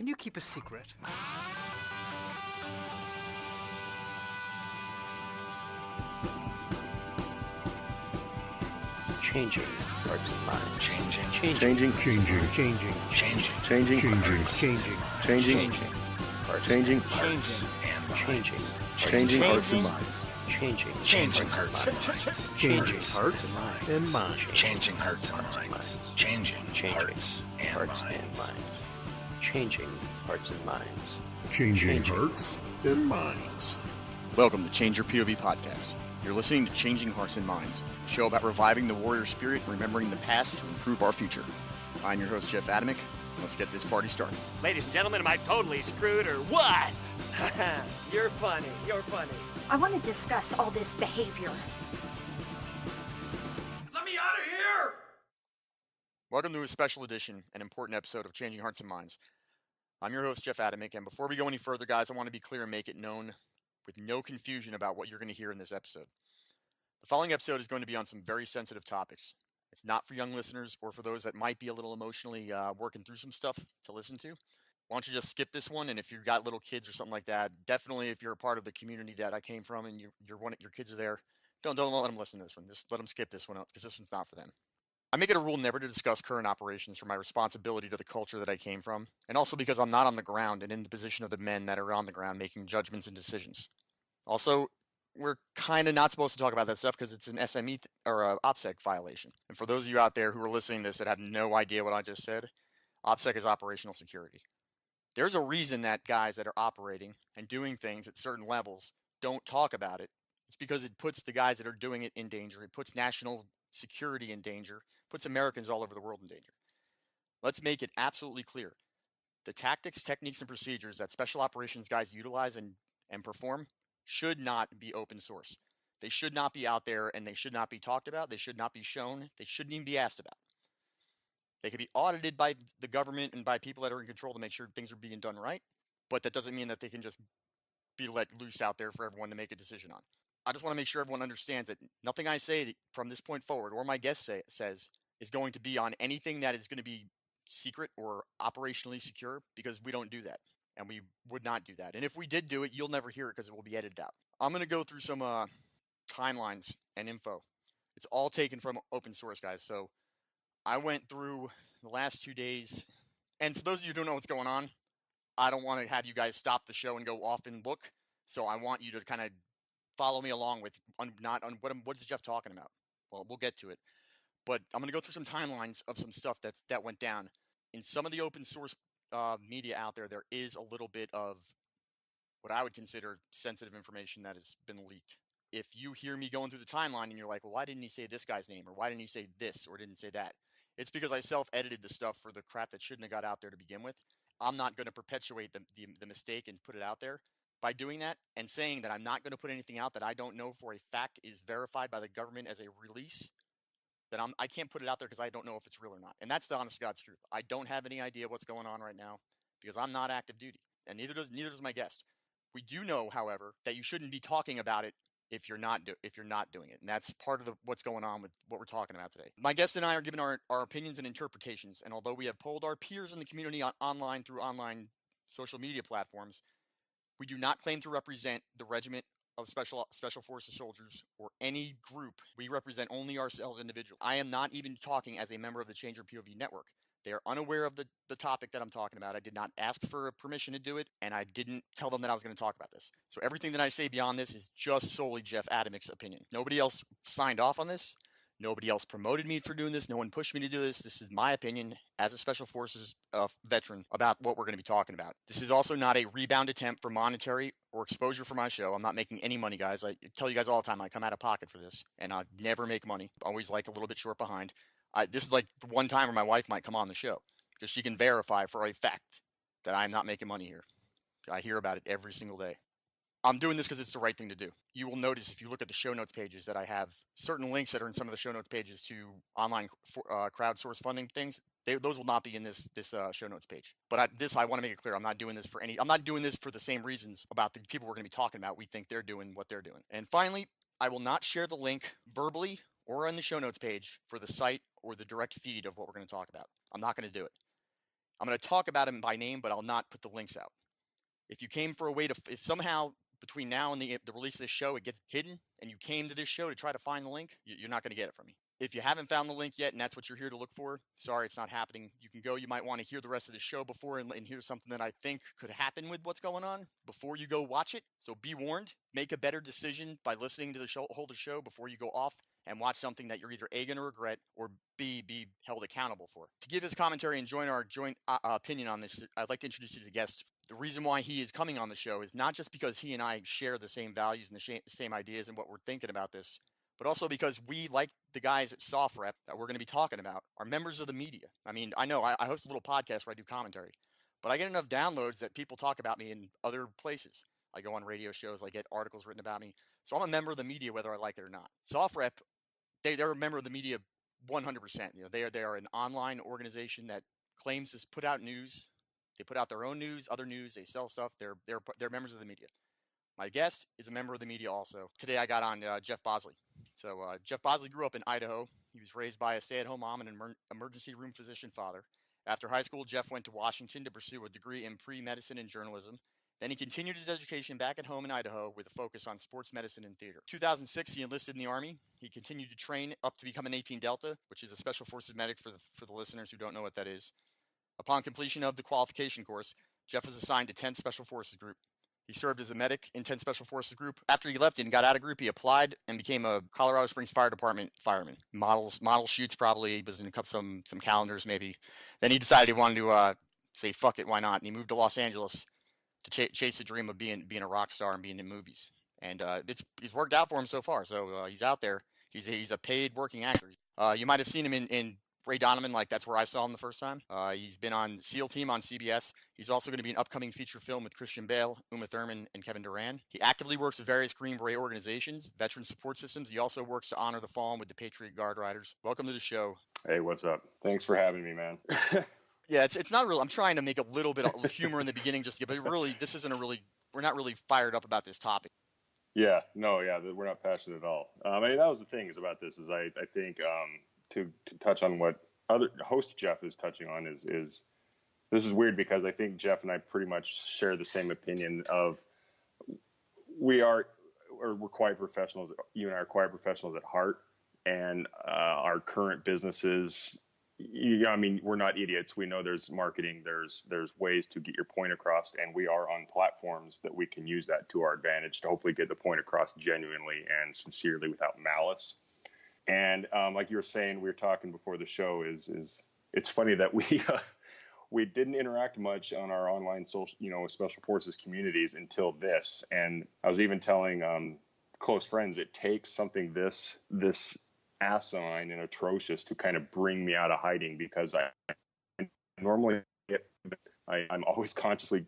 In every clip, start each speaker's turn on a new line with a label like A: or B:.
A: Can you keep a secret?
B: Changing hearts and minds.
C: Changing hearts and minds.
D: Welcome to Change Your POV podcast. You're listening to Changing Hearts and Minds, a show about reviving the warrior spirit and remembering the past to improve our future. I'm your host, Jeff Adamick. Let's get this party started.
E: Ladies and gentlemen, am I totally screwed or what? You're funny.
F: I want to discuss all this behavior.
C: Let me out of here!
D: Welcome to a special edition and important episode of Changing Hearts and Minds. I'm your host, Jeff Adamick, and before we go any further, guys, I want to be clear and make it known with no confusion about what you're going to hear in this episode. The following episode is going to be on some very sensitive topics. It's not for young listeners or for those that might be a little emotionally working through some stuff to listen to. Why don't you just skip this one? And if you've got little kids or something like that, definitely if you're a part of the community that I came from and your kids are there, don't let them listen to this one. Just let them skip this one out because this one's not for them. I make it a rule never to discuss current operations for my responsibility to the culture that I came from, and also because I'm not on the ground and in the position of the men that are on the ground making judgments and decisions. Also, we're kind of not supposed to talk about that stuff because it's an SME or a OPSEC violation. And for those of you out there who are listening to this that have no idea what I just said, OPSEC is operational security. There's a reason that guys that are operating and doing things at certain levels don't talk about it. It's because it puts the guys that are doing it in danger. It puts national security in danger, puts Americans all over the world in danger. Let's make it absolutely clear. The tactics, techniques, and procedures that special operations guys utilize and perform should not be open source. They should not be out there and they should not be talked about. They should not be shown. They shouldn't even be asked about. They could be audited by the government and by people that are in control to make sure things are being done right, but that doesn't mean that they can just be let loose out there for everyone to make a decision on. I just want to make sure everyone understands that nothing I say from this point forward or my guest says is going to be on anything that is going to be secret or operationally secure, because we don't do that. And we would not do that. And if we did do it, you'll never hear it because it will be edited out. I'm going to go through some timelines and info. It's all taken from open source, guys. So I went through the last 2 days. And for those of you who don't know what's going on, I don't want to have you guys stop the show and go off and look. So I want you to kind of follow me along with what is Jeff talking about? Well, we'll get to it. But I'm going to go through some timelines of some stuff that went down. In some of the open source media out there, there is a little bit of what I would consider sensitive information that has been leaked. If you hear me going through the timeline and you're like, well, why didn't he say this guy's name? Or why didn't he say this or didn't say that? It's because I self-edited the stuff for the crap that shouldn't have got out there to begin with. I'm not going to perpetuate the mistake and put it out there. By doing that and saying that I'm not going to put anything out that I don't know for a fact is verified by the government as a release, then I can't put it out there because I don't know if it's real or not. And that's the honest to God's truth. I don't have any idea what's going on right now because I'm not active duty, and neither does my guest. We do know, however, that you shouldn't be talking about it if you're not doing it, and that's part of what's going on with what we're talking about today. My guest and I are giving our opinions and interpretations, and although we have polled our peers in the community online through online social media platforms, we do not claim to represent the regiment of special forces soldiers or any group. We represent only ourselves individually. I am not even talking as a member of the Change Your POV network. They are unaware of the topic that I'm talking about. I did not ask for permission to do it, and I didn't tell them that I was going to talk about this. So everything that I say beyond this is just solely Jeff Adamick's opinion. Nobody else signed off on this. Nobody else promoted me for doing this. No one pushed me to do this. This is my opinion as a Special Forces veteran about what we're going to be talking about. This is also not a rebound attempt for monetary or exposure for my show. I'm not making any money, guys. I tell you guys all the time, I come out of pocket for this, and I never make money. Always like a little bit short behind. This is like the one time where my wife might come on the show because she can verify for a fact that I'm not making money here. I hear about it every single day. I'm doing this because it's the right thing to do. You will notice if you look at the show notes pages that I have certain links that are in some of the show notes pages to online crowdsource funding things. Those will not be in this show notes page. But I want to make it clear. I'm not doing this for the same reasons about the people we're going to be talking about. We think they're doing what they're doing. And finally, I will not share the link verbally or on the show notes page for the site or the direct feed of what we're going to talk about. I'm not going to do it. I'm going to talk about him by name, but I'll not put the links out. If you came for a way to, if somehow between now and the release of this show, it gets hidden and you came to this show to try to find the link, you're not going to get it from me. If you haven't found the link yet and that's what you're here to look for, sorry, it's not happening. You can go. You might want to hear the rest of the show before and hear something that I think could happen with what's going on before you go watch it. So be warned. Make a better decision by listening to the whole show before you go off and watch something that you're either A, going to regret, or B, be held accountable for. To give his commentary and join our joint opinion on this, I'd like to introduce you to the guest. The reason why he is coming on the show is not just because he and I share the same values and the same ideas and what we're thinking about this, but also because we, like the guys at SoftRep that we're going to be talking about, are members of the media. I mean, I know I host a little podcast where I do commentary, but I get enough downloads that people talk about me in other places. I go on radio shows, I get articles written about me. So I'm a member of the media whether I like it or not. SoftRep, they're a member of the media 100%. You know, they are an online organization that claims to put out news. They put out their own news, other news. They sell stuff. They're members of the media. My guest is a member of the media also. Today I got on Jeff Bosley. So Jeff Bosley grew up in Idaho. He was raised by a stay-at-home mom and an emergency room physician father. After high school, Jeff went to Washington to pursue a degree in pre-medicine and journalism. Then he continued his education back at home in Idaho with a focus on sports medicine and theater. 2006, he enlisted in the Army. He continued to train up to become an 18 Delta, which is a Special Forces medic for the listeners who don't know what that is. Upon completion of the qualification course, Jeff was assigned to 10th Special Forces Group. He served as a medic in 10th Special Forces Group. After he left and got out of group, he applied and became a Colorado Springs Fire Department fireman. Model shoots probably, was in some calendars maybe. Then he decided he wanted to say, fuck it, why not? And he moved to Los Angeles to chase the dream of being a rock star and being in movies. And it's worked out for him so far. So he's out there. He's a paid working actor. You might have seen him in Ray Donovan, like that's where I saw him the first time. He's been on SEAL Team on CBS. He's also going to be an upcoming feature film with Christian Bale, Uma Thurman, and Kevin Durant. He actively works with various Green Beret organizations, veteran support systems. He also works to honor the fallen with the Patriot Guard Riders. Welcome to the show.
A: Hey, what's up? Thanks for having me, man.
D: Yeah, it's not real. I'm trying to make a little bit of humor in the beginning, but really, this isn't we're not really fired up about this topic.
A: Yeah, we're not passionate at all. I mean, that was the thing about this is I think to touch on what other host Jeff is touching on is this is weird because I think Jeff and I pretty much share the same opinion of we're quiet professionals. You and I are quiet professionals at heart, and our current businesses. I mean, we're not idiots. We know there's marketing, there's ways to get your point across, and we are on platforms that we can use that to our advantage to hopefully get the point across genuinely and sincerely without malice. And like you were saying, we were talking before the show. Is it's funny that we didn't interact much on our online social, special forces communities until this. And I was even telling close friends, it takes something this asinine and atrocious to kind of bring me out of hiding, because I normally I'm always consciously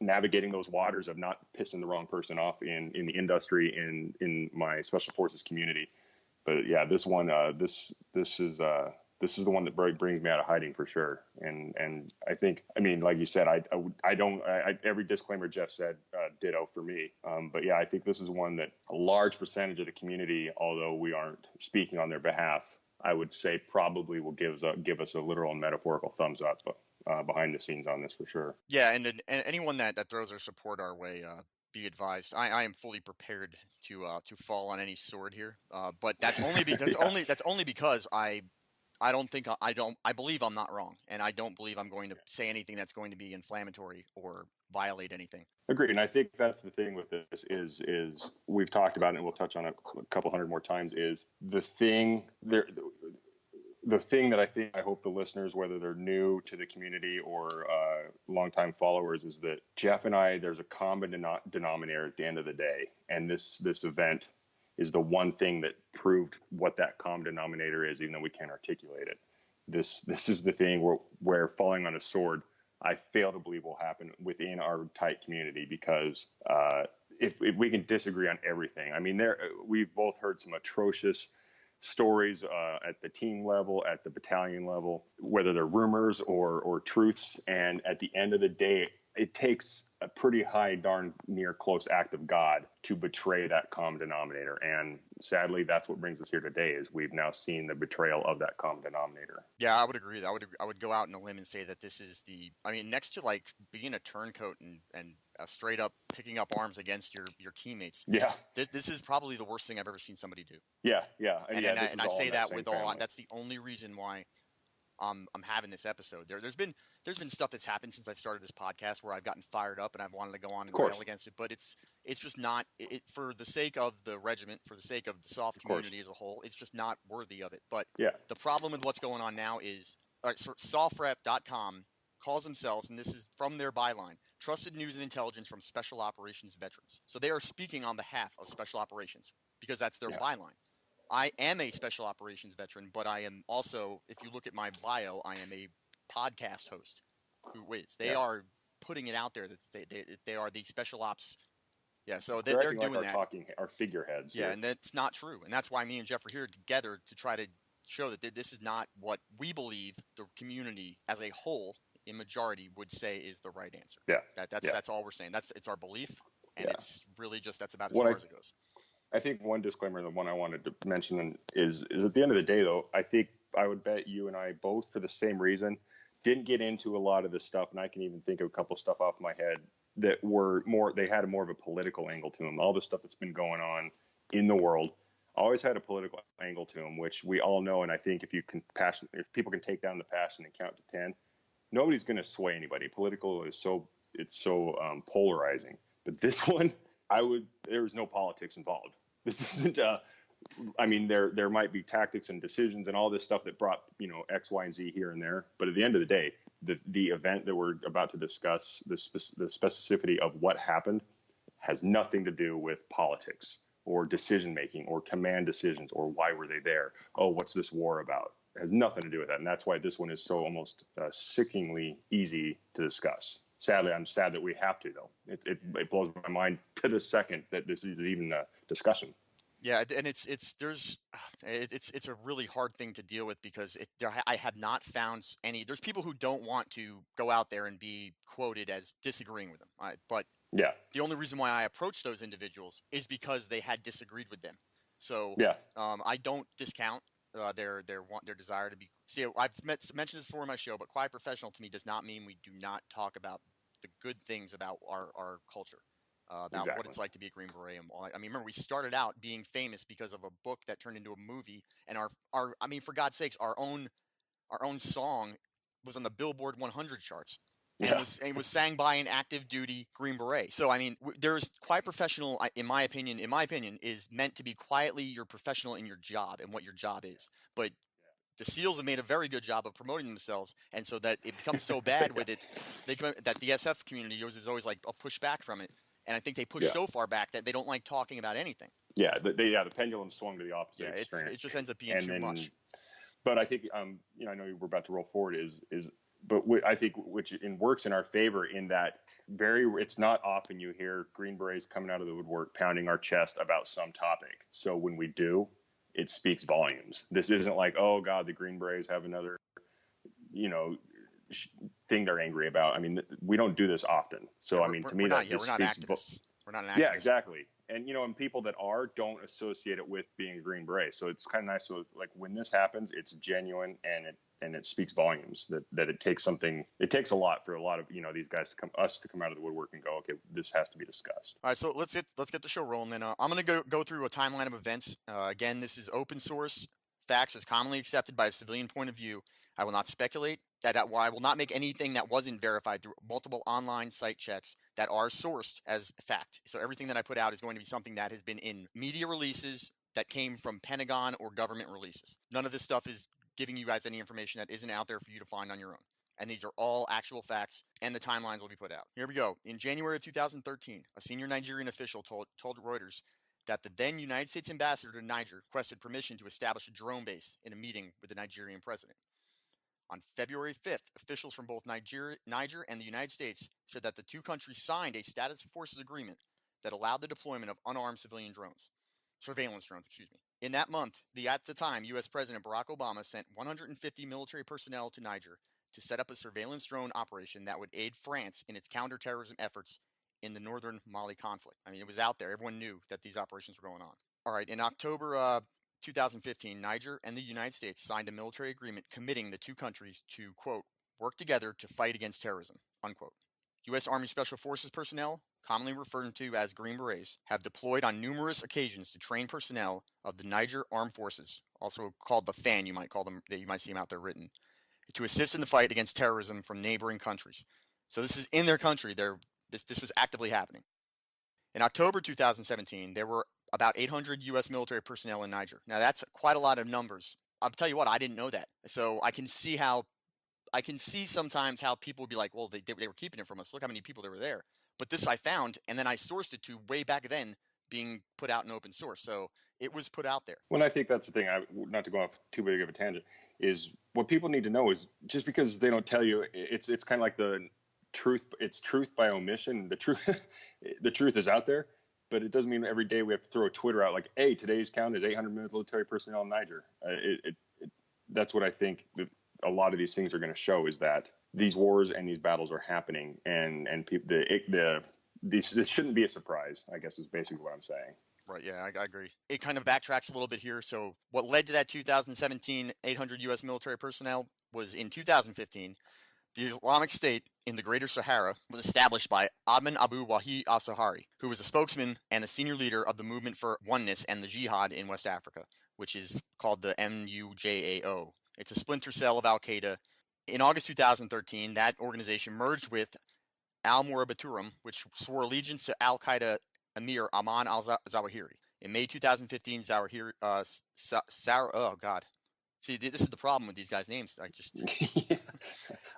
A: navigating those waters of not pissing the wrong person off in the industry, in my special forces community. But yeah, this one, this is the one that brings me out of hiding for sure. And I think, I mean, like you said, I don't every disclaimer Jeff said, ditto for me. But yeah, I think this is one that a large percentage of the community, although we aren't speaking on their behalf, I would say probably will give us a literal and metaphorical thumbs up behind the scenes on this for sure.
D: Yeah, and anyone that throws their support our way, be advised, I am fully prepared to fall on any sword here. But that's only because because I believe I'm not wrong, and I don't believe I'm going to say anything that's going to be inflammatory or violate anything.
A: Agreed, and I think that's the thing with this is we've talked about it, and we'll touch on it a couple hundred more times. Is the thing there. The thing that I hope the listeners, whether they're new to the community or longtime followers, is that Jeff and I, there's a common denominator at the end of the day. And this event is the one thing that proved what that common denominator is, even though we can't articulate it. This is the thing where falling on a sword, I fail to believe will happen within our tight community, because if we can disagree on everything. I mean, we've both heard some atrocious stories at the team level, at the battalion level, whether they're rumors or truths. And at the end of the day, it takes a pretty high, darn near close act of God to betray that common denominator. And sadly, that's what brings us here today, is we've now seen the betrayal of that common denominator.
D: Yeah, I would agree. I would go out on a limb and say that this is next to like being a turncoat and straight up picking up arms against your teammates.
A: Yeah.
D: This is probably the worst thing I've ever seen somebody do.
A: Yeah.
D: And I say that with all, that's the only reason why I'm having this episode. There's been stuff that's happened since I've started this podcast where I've gotten fired up and I've wanted to go on and rail against it, but it's just not for the sake of the regiment, for the sake of the soft community as a whole. It's just not worthy of it. But the problem with what's going on now is SOFREP.com calls themselves, and this is from their byline, Trusted News and Intelligence from Special Operations Veterans. So they are speaking on behalf of Special Operations because that's their byline. I am a Special Operations veteran, but I am also, if you look at my bio, I am a podcast host who is. They are putting it out there that they are the Special Ops. Yeah, so they're doing
A: like
D: that.
A: Our figureheads.
D: Yeah, and that's not true. And that's why me and Jeff are here together to try to show that this is not what we believe the community as a whole, in majority, would say is the right answer.
A: Yeah.
D: That's all we're saying. It's our belief, and it's really just that's about as far as it goes.
A: I think one disclaimer, the one I wanted to mention is at the end of the day, though, I think I would bet you and I both, for the same reason, didn't get into a lot of this stuff. And I can even think of a couple stuff off my head that were they had more of a political angle to them. All the stuff that's been going on in the world always had a political angle to them, which we all know. And I think if people can take down the passion and count to 10, nobody's going to sway anybody. Political is so polarizing. But this one, there's no politics involved. This isn't, there might be tactics and decisions and all this stuff that brought, X, Y, and Z here and there. But at the end of the day, the event that we're about to discuss, the specificity of what happened has nothing to do with politics or decision making or command decisions or why were they there? Oh, what's this war about? It has nothing to do with that. And that's why this one is so almost sickeningly easy to discuss. Sadly, I'm sad that we have to, though. It blows my mind to the second that this is even a discussion.
D: Yeah, and it's a really hard thing to deal with because I have not found any. There's people who don't want to go out there and be quoted as disagreeing with them. But the only reason why I approached those individuals is because they had disagreed with them. So I don't discount their desire to be. See, I've mentioned this before in my show, but quiet professional to me does not mean we do not talk about the good things about our culture, about what it's like to be a Green Beret. And all. I mean, remember we started out being famous because of a book that turned into a movie, and for God's sakes, our own song was on the Billboard 100 charts. And it was sang by an active duty Green Beret. So I mean, there's quiet professional. In my opinion, is meant to be quietly you're professional in your job and what your job is. But the SEALs have made a very good job of promoting themselves, and so that it becomes so bad with it, that the SF community is always like a pushback from it. And I think they push so far back that they don't like talking about anything. Yeah,
A: the pendulum swung to the opposite extreme.
D: It just ends up being too much.
A: But I think I know we're about to roll forward. But I think which works in our favor in that it's not often you hear Green Berets coming out of the woodwork pounding our chest about some topic. So when we do, it speaks volumes. This isn't like, oh God, the Green Berets have another, thing they're angry about. I mean, we don't do this often. So to me, that just speaks.
D: We're not an activist.
A: Yeah, exactly. And and people that don't associate it with being a Green Beret. So it's kind of nice. So like when this happens, it's genuine and it speaks volumes that it takes something. It takes a lot for a lot of these guys to come out of the woodwork and go, okay, this has to be discussed.
D: All right, so let's get the show rolling. Then I'm going to go through a timeline of events. Again, this is open source facts as commonly accepted by a civilian point of view. I will not speculate. I will not make anything that wasn't verified through multiple online site checks that are sourced as fact. So everything that I put out is going to be something that has been in media releases that came from Pentagon or government releases. None of this stuff is giving you guys any information that isn't out there for you to find on your own. And these are all actual facts, and the timelines will be put out. Here we go. In January of 2013, a senior Nigerian official told Reuters that the then United States ambassador to Niger requested permission to establish a drone base in a meeting with the Nigerian president. On February 5th, officials from both Niger and the United States said that the two countries signed a status of forces agreement that allowed the deployment of unarmed surveillance drones. In that month, at the time, U.S. President Barack Obama sent 150 military personnel to Niger to set up a surveillance drone operation that would aid France in its counterterrorism efforts in the northern Mali conflict. I mean, it was out there. Everyone knew that these operations were going on. All right, in October 2015, Niger and the United States signed a military agreement committing the two countries to, quote, work together to fight against terrorism, unquote. U.S. Army Special Forces personnel, commonly referred to as Green Berets, have deployed on numerous occasions to train personnel of the Niger Armed Forces, also called the FAN, you might call them, that you might see them out there written, to assist in the fight against terrorism from neighboring countries. So this is in their country. This was actively happening. In October 2017, there were about 800 U.S. military personnel in Niger. Now that's quite a lot of numbers. I'll tell you what, I didn't know that. So I can see sometimes how people would be like, well, they were keeping it from us. Look how many people there were there. But this I found, and then I sourced it to way back then being put out in open source. So it was put out there.
A: Well, I think that's the thing, not to go off too big of a tangent, is what people need to know is just because they don't tell you, it's kind of like the truth. It's truth by omission. The truth is out there, but it doesn't mean every day we have to throw a Twitter out like, hey, today's count is 800 military personnel in Niger. That's what I think a lot of these things are going to show, is that these wars and these battles are happening, and this shouldn't be a surprise, I guess is basically what I'm saying.
D: Right, yeah, I agree. It kind of backtracks a little bit here. So what led to that 2017 800 U.S. military personnel was in 2015, the Islamic State in the Greater Sahara was established by Adnan Abu Wahi al-Sahari, who was a spokesman and a senior leader of the Movement for Oneness and the Jihad in West Africa, which is called the MUJAO. It's a splinter cell of al-Qaeda. In August 2013, that organization merged with al-Murabiturum, which swore allegiance to al-Qaeda Emir Ayman al-Zawahiri. In May 2015, Zawahiri, oh God. See, this is the problem with these guys' names.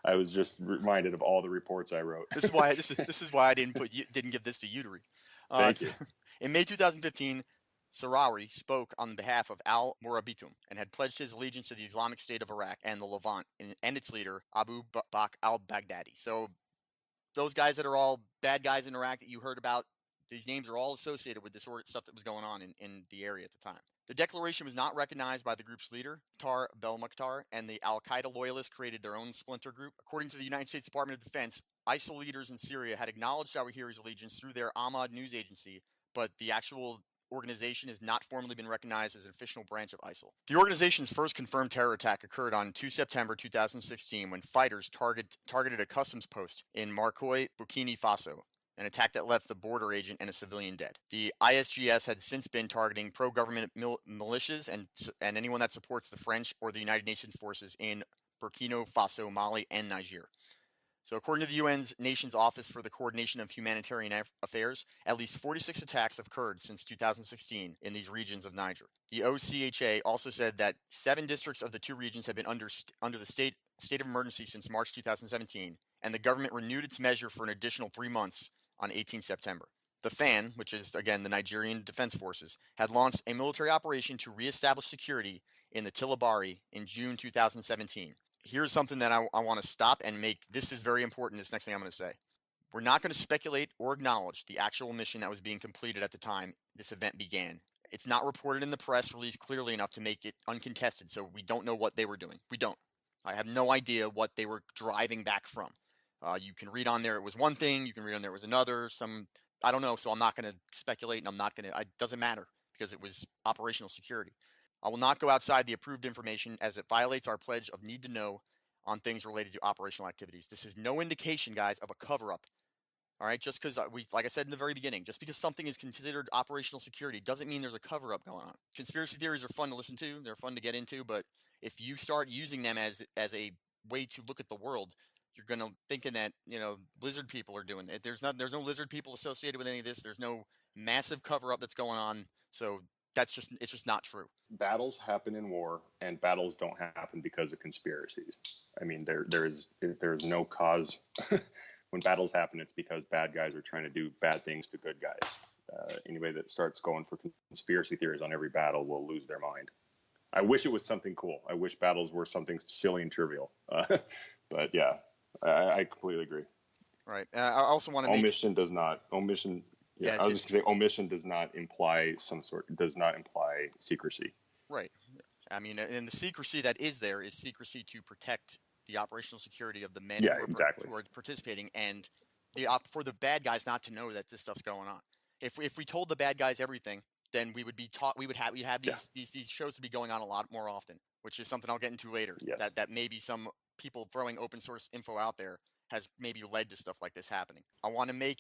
A: I was just reminded of all the reports I wrote.
D: This is why I didn't give this to you to read.
A: Thank you.
D: In May 2015, Sarawi spoke on behalf of al-Murabitum and had pledged his allegiance to the Islamic State of Iraq and the Levant and its leader, Abu Bakr al-Baghdadi. So those guys that are all bad guys in Iraq that you heard about, these names are all associated with this sort of stuff that was going on in the area at the time. The declaration was not recognized by the group's leader, Tar Belmokhtar, and the al-Qaeda loyalists created their own splinter group. According to the United States Department of Defense, ISIL leaders in Syria had acknowledged Zawahiri's allegiance through their Ahmad news agency, but the actual organization has not formally been recognized as an official branch of ISIL. The organization's first confirmed terror attack occurred on 2 September 2016 when fighters targeted a customs post in Marcoy, Burkina Faso, an attack that left the border agent and a civilian dead. The ISGS had since been targeting pro-government militias and anyone that supports the French or the United Nations forces in Burkina Faso, Mali, and Niger. So according to the UN's Nations Office for the Coordination of Humanitarian Affairs, at least 46 attacks have occurred since 2016 in these regions of Niger. The OCHA also said that 7 districts of the 2 regions have been under the state of emergency since March 2017, and the government renewed its measure for an additional 3 months on 18 September. The FAN, which is, again, the Nigerian Defense Forces, had launched a military operation to reestablish security in the Tillabari in June 2017. Here's something that I want to stop and make. This is very important, this next thing I'm going to say. We're not going to speculate or acknowledge the actual mission that was being completed at the time this event began. It's not reported in the press release clearly enough to make it uncontested, so we don't know what they were doing. We don't. I have no idea what they were driving back from. You can read on there it was one thing, you can read on there it was another, I don't know, so I'm not going to speculate, and it doesn't matter, because it was operational security. I will not go outside the approved information as it violates our pledge of need to know on things related to operational activities. This is no indication, guys, of a cover-up. All right, just because like I said in the very beginning, just because something is considered operational security doesn't mean there's a cover-up going on. Conspiracy theories are fun to listen to, they're fun to get into, but if you start using them as a way to look at the world, you're going to thinking that, lizard people are doing it. There's no lizard people associated with any of this. There's no massive cover-up that's going on. So it's just not true.
A: Battles happen in war, and battles don't happen because of conspiracies. I mean, there's no cause. When battles happen, it's because bad guys are trying to do bad things to good guys. Anybody that starts going for conspiracy theories on every battle will lose their mind. I wish it was something cool. I wish battles were something silly and trivial. But yeah, I completely agree.
D: Right. I also want to
A: omission does not. Yeah, I was just going to say omission does not imply secrecy.
D: Right. I mean, and the secrecy that is there is secrecy to protect the operational security of the men
A: Yeah,
D: who
A: exactly.
D: are participating, and for the bad guys not to know that this stuff's going on. If we told the bad guys everything, then we would be taught. We'd have these shows to be going on a lot more often, which is something I'll get into later.
A: Yes.
D: That maybe some people throwing open source info out there has maybe led to stuff like this happening. I want to make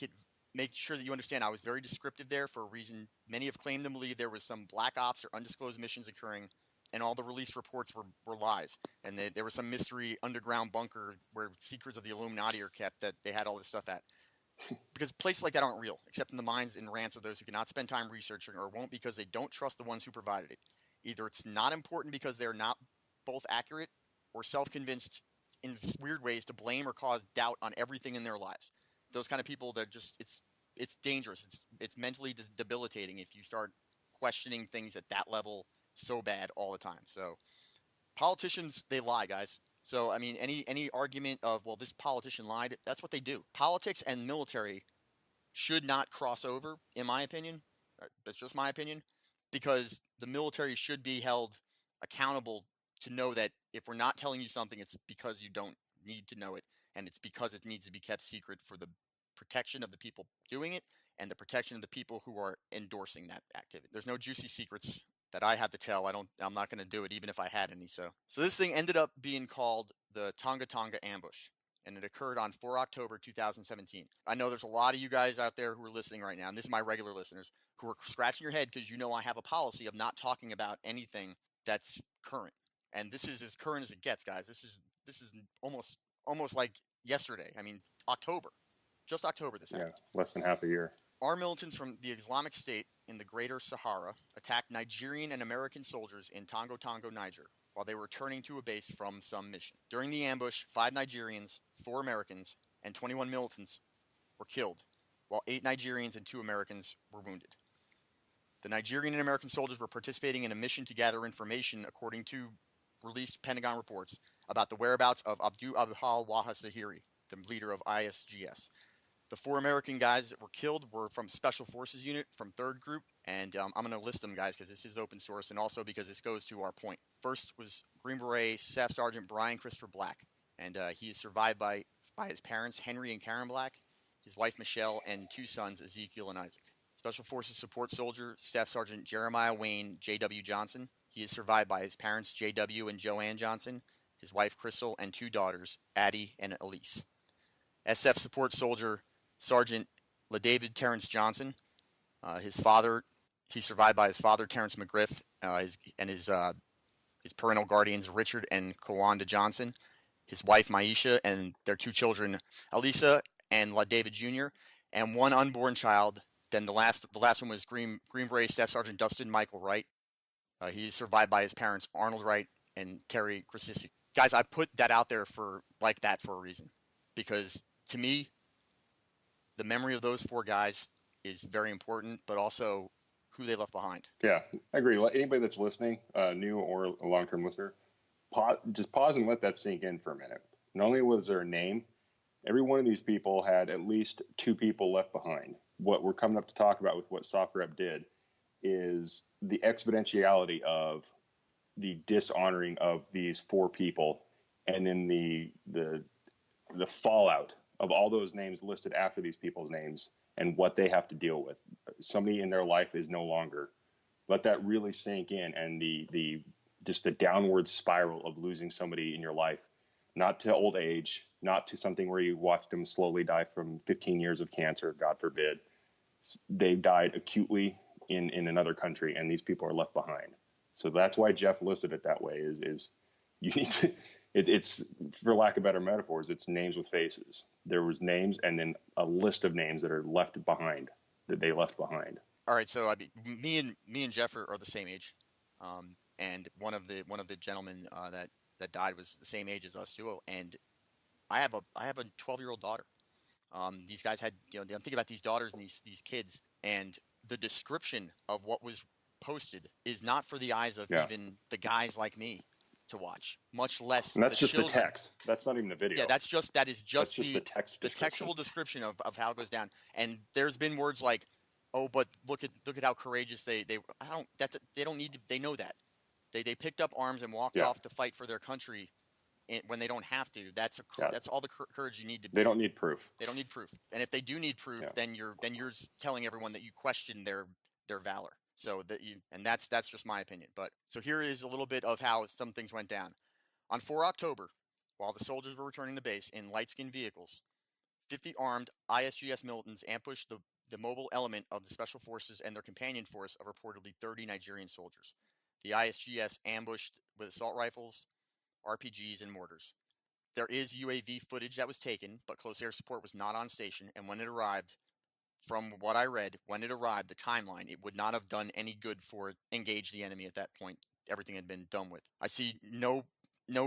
D: sure that you understand I was very descriptive there for a reason. Many have claimed to believe there was some black ops or undisclosed missions occurring, and all the released reports were lies. And there was some mystery underground bunker where secrets of the Illuminati are kept that they had all this stuff at. Because places like that aren't real, except in the minds and rants of those who cannot spend time researching or won't because they don't trust the ones who provided it. Either it's not important because they're not both accurate, or self-convinced in weird ways to blame or cause doubt on everything in their lives. Those kind of people, they're just, it's dangerous. It's mentally debilitating if you start questioning things at that level so bad all the time. So politicians, they lie, guys. So, I mean, any argument of, well, this politician lied, that's what they do. Politics and military should not cross over, in my opinion. That's just my opinion. Because the military should be held accountable to know that if we're not telling you something, it's because you don't need to know it. And it's because it needs to be kept secret for the protection of the people doing it and the protection of the people who are endorsing that activity. There's no juicy secrets that I have to tell. I'm not going to do it even if I had any. So this thing ended up being called the Tonga Tonga ambush, and it occurred on 4 October 2017. I know there's a lot of you guys out there who are listening right now, and this is my regular listeners, who are scratching your head because you know I have a policy of not talking about anything that's current. And this is as current as it gets, guys. This is almost like yesterday. I mean, October. Just October this happened.
A: Yeah, less than half a year.
D: Our militants from the Islamic State in the Greater Sahara attacked Nigerian and American soldiers in Tongo Tongo, Niger, while they were returning to a base from some mission. During the ambush, 5 Nigerians, 4 Americans, and 21 militants were killed, while 8 Nigerians and 2 Americans were wounded. The Nigerian and American soldiers were participating in a mission to gather information, according to released Pentagon reports, about the whereabouts of Abdu Abdul Waha Zahiri, the leader of ISGS. The 4 American guys that were killed were from Special Forces Unit from 3rd Group, and I'm going to list them, guys, because this is open source, and also because this goes to our point. First was Green Beret Staff Sergeant Brian Christopher Black, and he is survived by his parents, Henry and Karen Black, his wife Michelle, and 2 sons, Ezekiel and Isaac. Special Forces Support Soldier Staff Sergeant Jeremiah Wayne J.W. Johnson. He is survived by his parents, J.W. and Joanne Johnson, his wife Crystal, and 2 daughters, Addie and Elise. SF Support Soldier Sergeant LaDavid Terrence Johnson. He's survived by his father, Terrence McGriff, his parental guardians, Richard and Kawanda Johnson, his wife, Maisha, and their 2 children, Elisa and LaDavid Jr., and 1 unborn child. Then the last one was Green Beret Staff Sergeant Dustin Michael Wright. He's survived by his parents, Arnold Wright and Terry Cressisi. Guys, I put that out there for a reason. Because to me, the memory of those 4 guys is very important, but also who they left behind.
A: Yeah, I agree. Anybody that's listening, new or a long-term listener, just pause and let that sink in for a minute. Not only was there a name, every one of these people had at least 2 people left behind. What we're coming up to talk about with what SoftRep did is the exponentiality of the dishonoring of these 4 people, and then the fallout of all those names listed after these people's names and what they have to deal with. Somebody in their life is no longer. Let that really sink in, and the downward spiral of losing somebody in your life, not to old age, not to something where you watched them slowly die from 15 years of cancer, God forbid. They died acutely in another country, and these people are left behind. So that's why Jeff listed it that way, is you need to, it's, for lack of better metaphors, it's names with faces. There was names and then a list of names that are left behind, that they left behind.
D: All right, so me and Jeff are the same age, and one of the gentlemen that died was the same age as us too. And I have a 12-year-old daughter. These guys had, I'm thinking about these daughters and these kids, and the description of what was posted is not for the eyes of even the guys like me to watch, much less.
A: And that's
D: the
A: just
D: children.
A: the text. That's not even the video.
D: Yeah, that is just the
A: text.
D: The textual description of how it goes down. And there's been words like, "Oh, but look at how courageous they don't need to. They know that they picked up arms and walked off to fight for their country when they don't have to, that's all the courage you need to.
A: They don't need proof.
D: They don't need proof. And if they do need proof, then you're telling everyone that you question their valor. So that's just my opinion. But so here is a little bit of how some things went down. On 4 October, while the soldiers were returning to base in light-skinned vehicles, 50 armed ISGS militants ambushed the mobile element of the Special Forces and their companion force of reportedly 30 Nigerian soldiers. The ISGS ambushed with assault rifles, RPGs, and mortars. There is UAV footage that was taken, but close air support was not on station, and when it arrived, from what I read, the timeline, it would not have done any good for engage the enemy at that point. Everything had been done with. I see no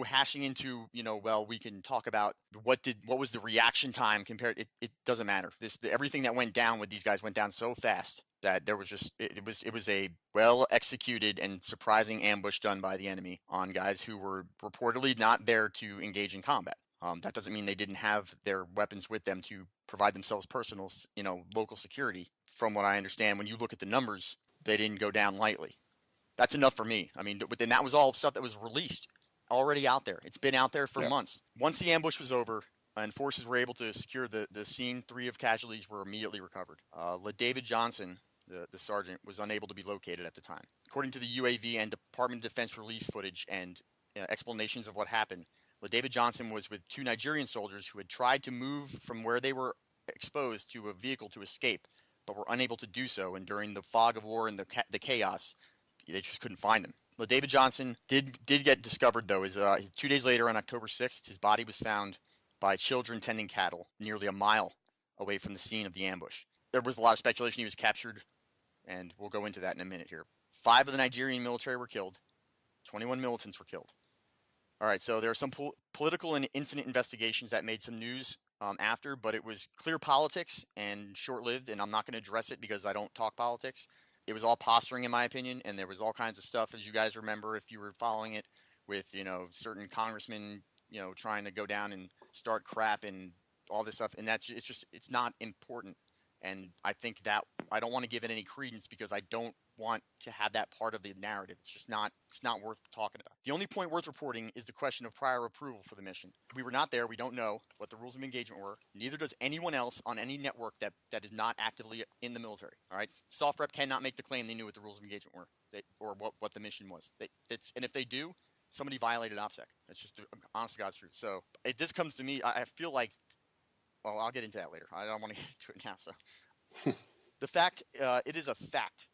D: hashing into, well, we can talk about what was the reaction time compared. It doesn't matter. Everything that went down with these guys went down so fast that there was just it was a well executed and surprising ambush done by the enemy on guys who were reportedly not there to engage in combat. That doesn't mean they didn't have their weapons with them to provide themselves personal, local security. From what I understand, when you look at the numbers, they didn't go down lightly. That's enough for me. I mean, but then that was all stuff that was released, already out there. It's been out there for months. Once the ambush was over and forces were able to secure the scene, 3 of casualties were immediately recovered. David Johnson, the sergeant, was unable to be located at the time. According to the UAV and Department of Defense release footage and explanations of what happened, David Johnson was with 2 Nigerian soldiers who had tried to move from where they were exposed to a vehicle to escape, but were unable to do so. And during the fog of war and the chaos, they just couldn't find him. David Johnson did get discovered, though. 2 days later, on October 6th, his body was found by children tending cattle nearly a mile away from the scene of the ambush. There was a lot of speculation he was captured, and we'll go into that in a minute here. 5 of the Nigerian military were killed. 21 militants were killed. All right, so there are some political and incident investigations that made some news after, but it was clear politics and short-lived, and I'm not going to address it because I don't talk politics. It was all posturing, in my opinion, and there was all kinds of stuff, as you guys remember, if you were following it, with, certain congressmen, trying to go down and start crap and all this stuff, and it's not important. And I think that I don't want to give it any credence because I don't want to have that part of the narrative. It's not worth talking about. The only point worth reporting is the question of prior approval for the mission. We were not there. We don't know what the rules of engagement were. Neither does anyone else on any network that is not actively in the military. All right. SOFREP cannot make the claim they knew what the rules of engagement were or what the mission was. And if they do, somebody violated OPSEC. That's just honest to God's truth. So this comes to me. I feel like, well, I'll get into that later. I don't want to get into it now. So the fact, it is a fact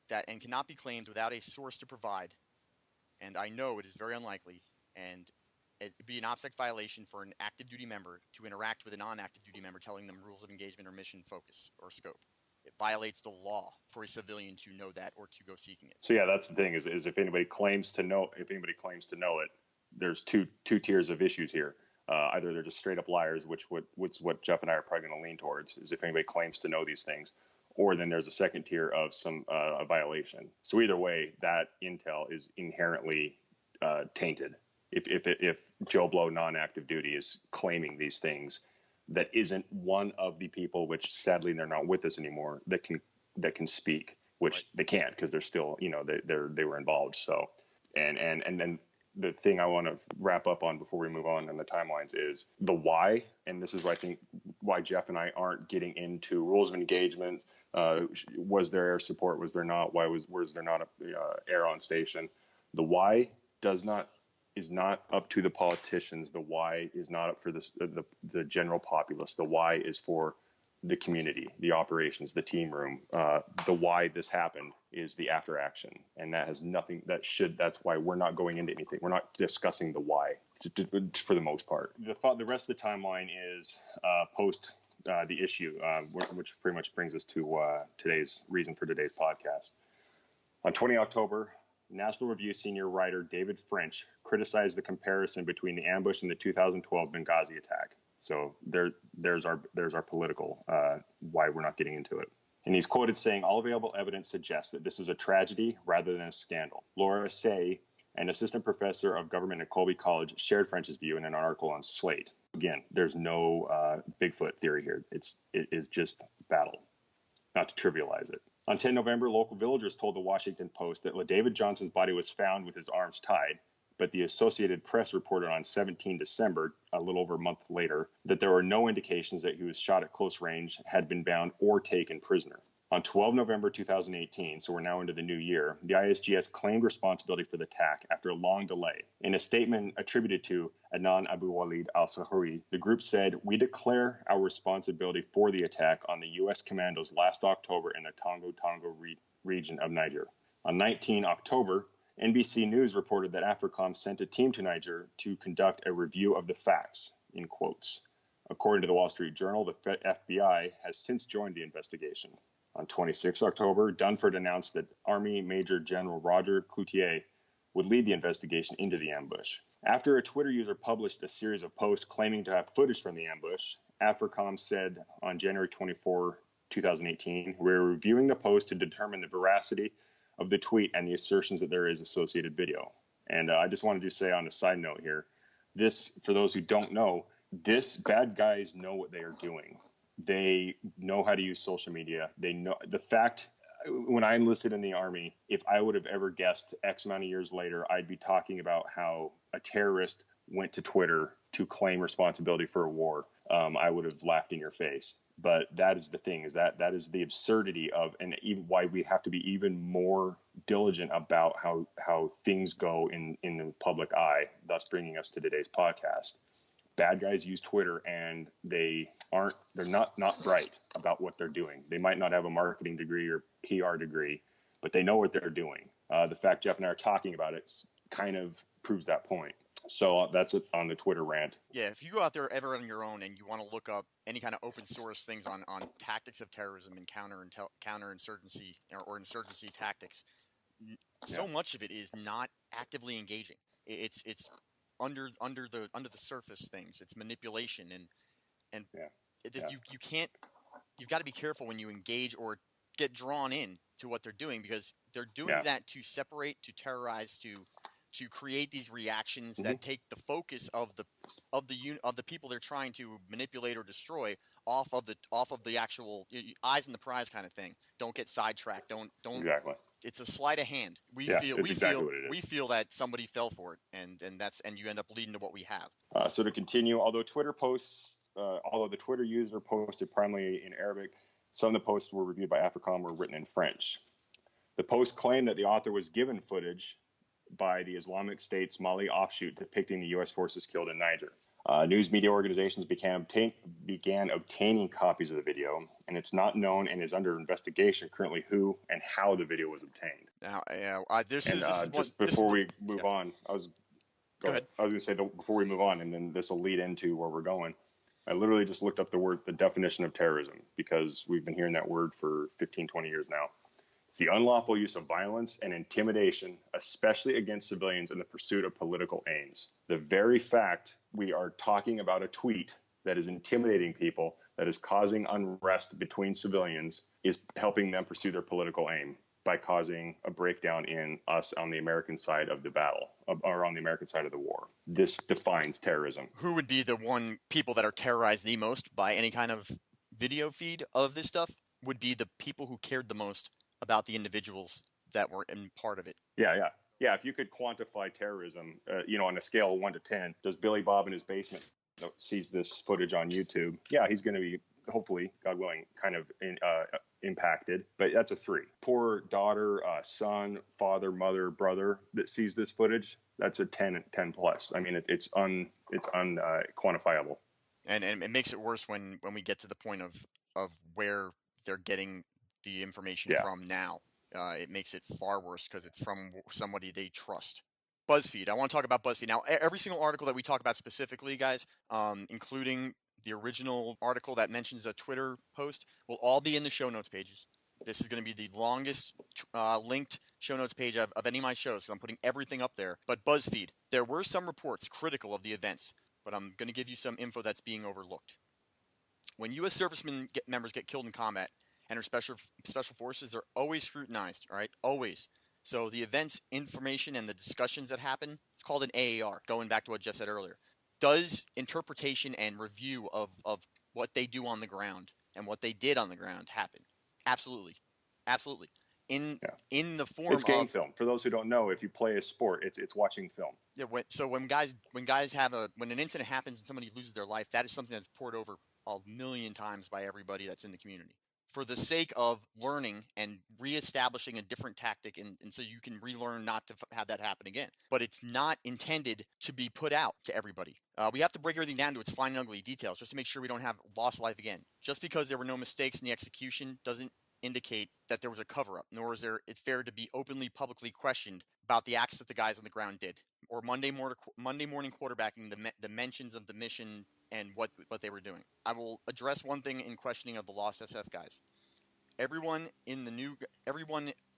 D: that and cannot be claimed without a source to provide, and I know it is very unlikely, and it would be an OPSEC violation for an active duty member to interact with a non-active duty member telling them rules of engagement or mission focus or scope. It violates the law for a civilian to know that or to go seeking it.
A: So yeah, that's the thing is if anybody claims to know it, there's two tiers of issues here. Either they're just straight up liars, which what Jeff and I are probably going to lean towards, is if anybody claims to know these things, or then there's a second tier of some a violation. So either way, that intel is inherently tainted. If Joe Blow non-active duty is claiming these things, that isn't one of the people, which sadly they're not with us anymore, that can speak, which they can't because they're still they were involved. So and then the thing I want to wrap up on before we move on in the timelines is the why. And this is why I think why Jeff and I aren't getting into rules of engagement. Was there air support? Was there not? Was there not air on station? The why is not up to the politicians. The why is not up for the general populace. The why is for the community, the operations, the team room. The why this happened is the after action, and that has nothing. That's why we're not going into anything. We're not discussing the why for the most part. The rest of the timeline is post the issue, which pretty much brings us to today's reason for today's podcast. On 20 October, National Review senior writer David French criticized the comparison between the ambush and the 2012 Benghazi attack. So there's our political why we're not getting into it. And he's quoted saying, "All available evidence suggests that this is a tragedy rather than a scandal." Laura Say, an assistant professor of government at Colby College, shared French's view in an article on Slate. Again, there's no Bigfoot theory here. It is just battle, not to trivialize it. On 10 November, local villagers told the Washington Post that LaDavid Johnson's body was found with his arms tied, but the Associated Press reported on 17 December, a little over a month later, that there were no indications that he was shot at close range, had been bound, or taken prisoner. On 12 November 2018, so we're now into the new year, the ISGS claimed responsibility for the attack after a long delay. In a statement attributed to Adnan Abu Walid al-Sahrawi, the group said, "We declare our responsibility for the attack on the U.S. commandos last October in the Tongo region of Niger." On 19 October, NBC News reported that AFRICOM sent a team to Niger to conduct a review of the facts, in quotes. According to the Wall Street Journal, the FBI has since joined the investigation. On 26 October, Dunford announced that Army Major General Roger Cloutier would lead the investigation into the ambush. After a Twitter user published a series of posts claiming to have footage from the ambush, AFRICOM said on January 24, 2018, "We're reviewing the post to determine the veracity of the tweet and the assertions that there is associated video." And I just wanted to say on a side note here, this, for those who don't know, this bad guys know what they are doing. They know how to use social media. They know the fact when I enlisted in the Army, if I would have ever guessed X amount of years later, I'd be talking about how a terrorist went to Twitter to claim responsibility for a war. I would have laughed in your face. But that is the thing, is that is the absurdity of, and even why we have to be even more diligent about how things go in the public eye, thus bringing us to today's podcast. Bad guys use Twitter, and they're not bright about what they're doing. They might not have a marketing degree or PR degree, but they know what they're doing. The fact Jeff and I are talking about it kind of proves that point. So that's it on the Twitter rant.
D: Yeah, if you go out there ever on your own and you want to look up any kind of open source things on tactics of terrorism and counterinsurgency or insurgency tactics, so much of it is not actively engaging. It's under the surface things. It's manipulation and you can't. You've got to be careful when you engage or get drawn in to what they're doing, because they're doing that to separate, to terrorize, to create these reactions that take the focus of the people they're trying to manipulate or destroy off of the actual eyes in the prize kind of thing. Don't get sidetracked. Don't.
A: Exactly.
D: It's a sleight of hand. We feel that somebody fell for it, and you end up leading to what we have.
A: So to continue, although the Twitter user posted primarily in Arabic, some of the posts were reviewed by AFRICOM were written in French. The post claimed that the author was given footage by the Islamic State's Mali offshoot depicting the U.S. forces killed in Niger. News media organizations began obtaining copies of the video, and it's not known and is under investigation currently who and how the video was obtained.
D: Now,
A: before we move on, I was
D: go ahead.
A: I was going to say before we move on, and then this will lead into where we're going. I literally just looked up the definition of terrorism, because we've been hearing that word for 15, 20 years now. It's the unlawful use of violence and intimidation, especially against civilians in the pursuit of political aims. The very fact we are talking about a tweet that is intimidating people, that is causing unrest between civilians, is helping them pursue their political aim by causing a breakdown in us on the American side of the battle, or on the American side of the war. This defines terrorism.
D: Who would be the people that are terrorized the most by any kind of video feed of this stuff? Would be the people who cared the most about the individuals that were in part of it.
A: Yeah. If you could quantify terrorism, on a scale of 1 to 10, does Billy Bob in his basement sees this footage on YouTube? Yeah, he's going to be, hopefully, God willing, kind of impacted. But that's a 3. Poor daughter, son, father, mother, brother that sees this footage, that's a 10 plus. I mean, it's unquantifiable.
D: And it makes it worse when we get to the point of where they're getting the information from now. It makes it far worse because it's from somebody they trust. BuzzFeed. I want to talk about BuzzFeed. Now, every single article that we talk about specifically, guys, including the original article that mentions a Twitter post, will all be in the show notes pages. This is going to be the longest linked show notes page of any of my shows, so I'm putting everything up there. But BuzzFeed, there were some reports critical of the events, but I'm going to give you some info that's being overlooked. When U.S. servicemen members get killed in combat, and our special forces are always scrutinized, all right? Always. So the events, information, and the discussions that happen, it's called an AAR, going back to what Jeff said earlier. Does interpretation and review of what they do on the ground and what they did on the ground happen? Absolutely. Absolutely. in the form
A: it's game
D: of
A: film. For those who don't know, if you play a sport, it's watching film.
D: Yeah, when guys have when an incident happens and somebody loses their life, that is something that's poured over a million times by everybody that's in the community for the sake of learning and reestablishing a different tactic, and so you can relearn not to have that happen again. But it's not intended to be put out to everybody. We have to break everything down to its fine and ugly details just to make sure we don't have lost life again. Just because there were no mistakes in the execution doesn't indicate that there was a cover-up, nor is it fair to be openly, publicly questioned about the acts that the guys on the ground did, or Monday morning quarterbacking, the mentions of the mission and what they were doing. I will address one thing in questioning of the lost SF guys. Everyone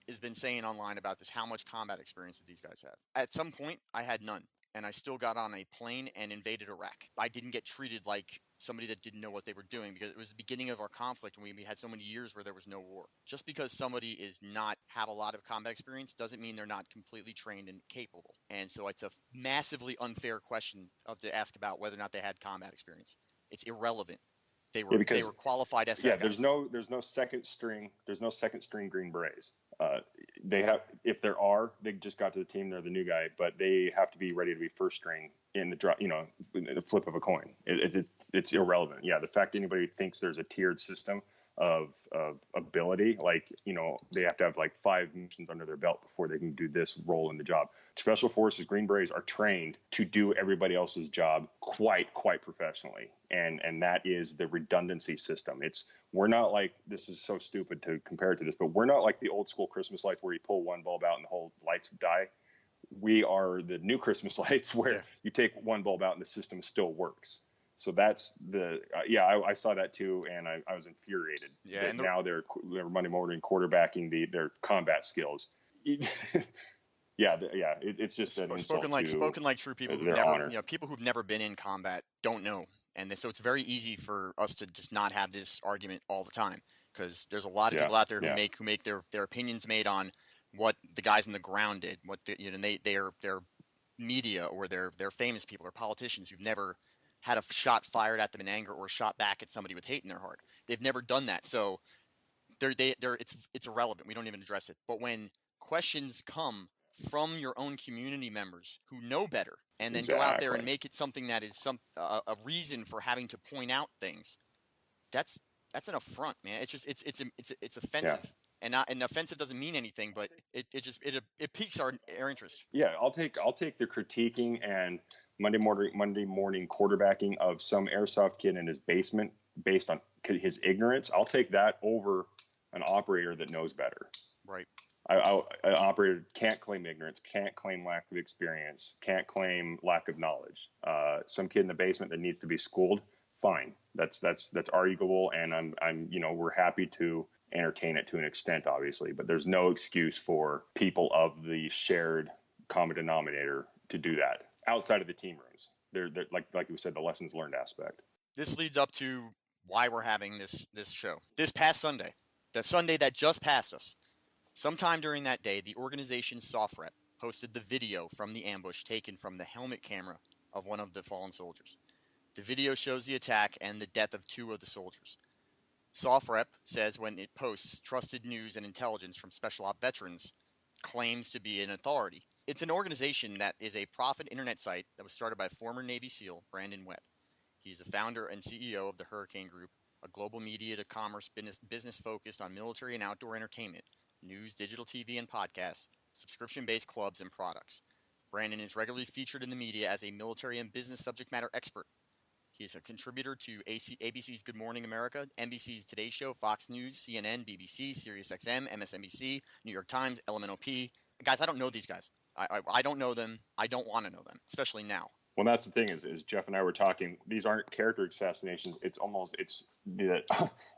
D: has been saying online about this how much combat experience that these guys have. At some point, I had none, and I still got on a plane and invaded Iraq. I didn't get treated like somebody that didn't know what they were doing because it was the beginning of our conflict and we had so many years where there was no war. Just because somebody is not have a lot of combat experience doesn't mean they're not completely trained and capable. And so it's a massively unfair question to ask about whether or not they had combat experience. It's irrelevant. They were qualified SF guys.
A: There's no second string Green Berets. They have, if there are, they just got to the team. They're the new guy, but they have to be ready to be first string in the drop. In the flip of a coin. It's irrelevant. Yeah, the fact anybody thinks there's a tiered system of ability, they have to have 5 missions under their belt before they can do this role in the job. Special Forces Green Berets are trained to do everybody else's job quite professionally, and that is the redundancy system. We're not like, this is so stupid to compare it to this, but we're not like the old school Christmas lights where you pull one bulb out and the whole lights die. We are the new Christmas lights where you take one bulb out and the system still works. So that's I saw that too, and I was infuriated.
D: Yeah, and
A: now they're Monday morning quarterbacking their combat skills. It's just an insult
D: spoken like true people who've never, people who've never been in combat don't know, and so it's very easy for us to just not have this argument all the time because there's a lot of people out there who make their opinions made on what the guys on the ground did, they're media or they're famous people or politicians who've never had a shot fired at them in anger or shot back at somebody with hate in their heart. They've never done that. So it's irrelevant. We don't even address it. But when questions come from your own community members who know better and then go out there and make it something that is a reason for having to point out things, that's an affront, man. It's just it's offensive. Yeah. And offensive doesn't mean anything, but it piques our interest.
A: Yeah, I'll take the critiquing and Monday morning quarterbacking of some airsoft kid in his basement based on his ignorance. I'll take that over an operator that knows better.
D: Right.
A: An operator can't claim ignorance, can't claim lack of experience, can't claim lack of knowledge. Some kid in the basement that needs to be schooled, fine. That's arguable, and we're happy to entertain it to an extent, obviously, but there's no excuse for people of the shared common denominator to do that outside of the team rooms. They're like we said, the lessons learned aspect.
D: This leads up to why we're having this show. This past Sunday, the Sunday that just passed us, sometime during that day, the organization's SOFREP posted the video from the ambush taken from the helmet camera of one of the fallen soldiers. The video shows the attack and the death of 2 of the soldiers. SOFREP says when it posts trusted news and intelligence from Special Op veterans, claims to be an authority. It's an organization that is a profit internet site that was started by former Navy SEAL Brandon Webb. He's the founder and CEO of the Hurricane Group, a global media to commerce business focused on military and outdoor entertainment, news, digital TV and podcasts, subscription-based clubs and products. Brandon is regularly featured in the media as a military and business subject matter expert. He's a contributor to ABC's Good Morning America, NBC's Today Show, Fox News, CNN, BBC, SiriusXM, MSNBC, New York Times, LMNOP. Guys, I don't know these guys. I don't know them. I don't want to know them, especially now.
A: Well, that's the thing is Jeff and I were talking. These aren't character assassinations. It's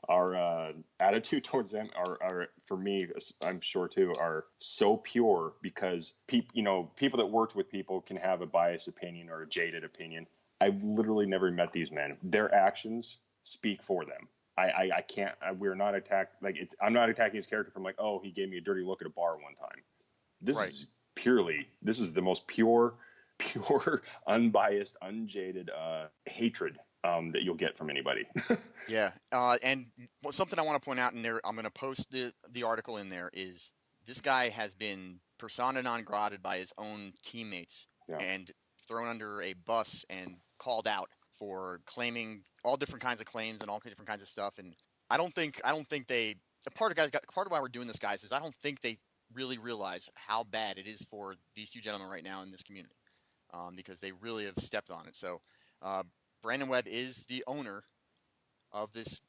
A: our attitude towards them are for me, I'm sure too, are so pure because people that worked with people can have a biased opinion or a jaded opinion. I've literally never met these men. Their actions speak for them. I can't. We're not attacked. I'm not attacking his character from he gave me a dirty look at a bar one time. This is the most pure, unbiased, unjaded hatred that you'll get from anybody.
D: Yeah. And something I want to point out in there, I'm going to post the article in there, is this guy has been persona non grata by his own teammates and thrown under a bus and called out for claiming all different kinds of claims and all different kinds of stuff. And I don't think they, part of why we're doing this, guys, is I don't think they really realize how bad it is for these two gentlemen right now in this community, because they really have stepped on it. So Brandon Webb is the owner of this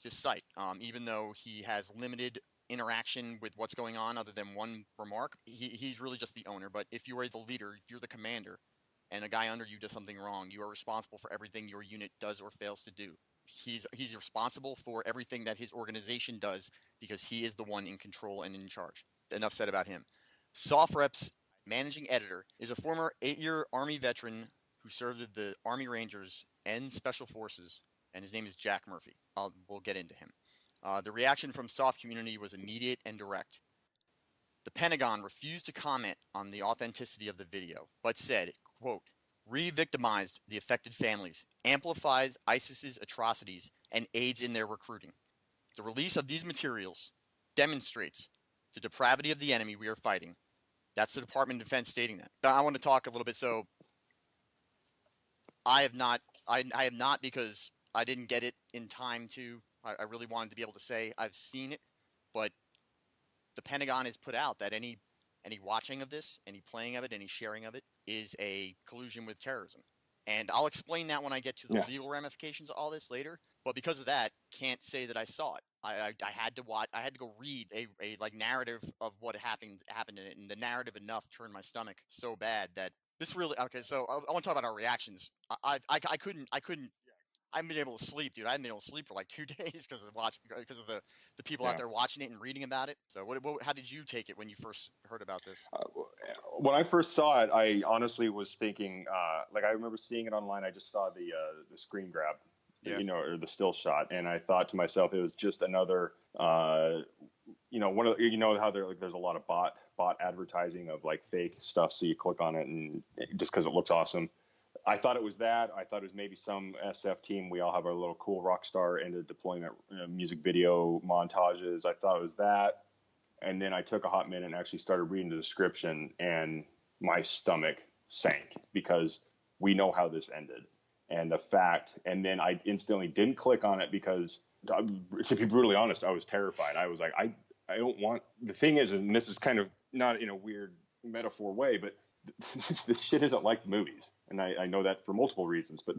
D: site, even though he has limited interaction with what's going on other than one remark. He's really just the owner. But if you are the leader, if you're the commander, and a guy under you does something wrong, you are responsible for everything your unit does or fails to do. He's responsible for everything that his organization does because he is the one in control and in charge. Enough said about him. SOFREP's managing editor is a former 8-year Army veteran who served with the Army Rangers and Special Forces, and his name is Jack Murphy. We'll get into him. The reaction from SOF community was immediate and direct. The Pentagon refused to comment on the authenticity of the video, but said, quote, "Re-victimized the affected families, amplifies ISIS's atrocities, and aids in their recruiting. The release of these materials demonstrates the depravity of the enemy we are fighting." That's the Department of Defense stating that. But I want to talk a little bit. So I have not because I didn't get it in time to. I really wanted to be able to say I've seen it, but the Pentagon has put out that any watching of this, any playing of it, any sharing of it is a collusion with terrorism. And I'll explain that when I get to the legal ramifications of all this later. But because of that, can't say that I saw it. I had to watch. I had to go read a like narrative of what happened in it, and the narrative enough turned my stomach so bad that this really okay. So I want to talk about our reactions. I couldn't. I haven't been able to sleep, dude. I haven't been able to sleep for like 2 days because of the people out there watching it and reading about it. So how did you take it when you first heard about this?
A: When I first saw it, I honestly was thinking, like I remember seeing it online. I just saw the screen grab, or the still shot, and I thought to myself, it was just another, one of how there's a lot of bot advertising of like fake stuff, so you click on it and just because it looks awesome. I thought it was that. I thought it was maybe some SF team. We all have our little cool rock star end of deployment music video montages. I thought it was that. And then I took a hot minute and actually started reading the description, and my stomach sank because we know how this ended. And then I instantly didn't click on it because, to be brutally honest, I was terrified. I was like, I don't want, the thing is, and this is kind of not in a weird metaphor way, but this shit isn't like the movies. And I know that for multiple reasons, but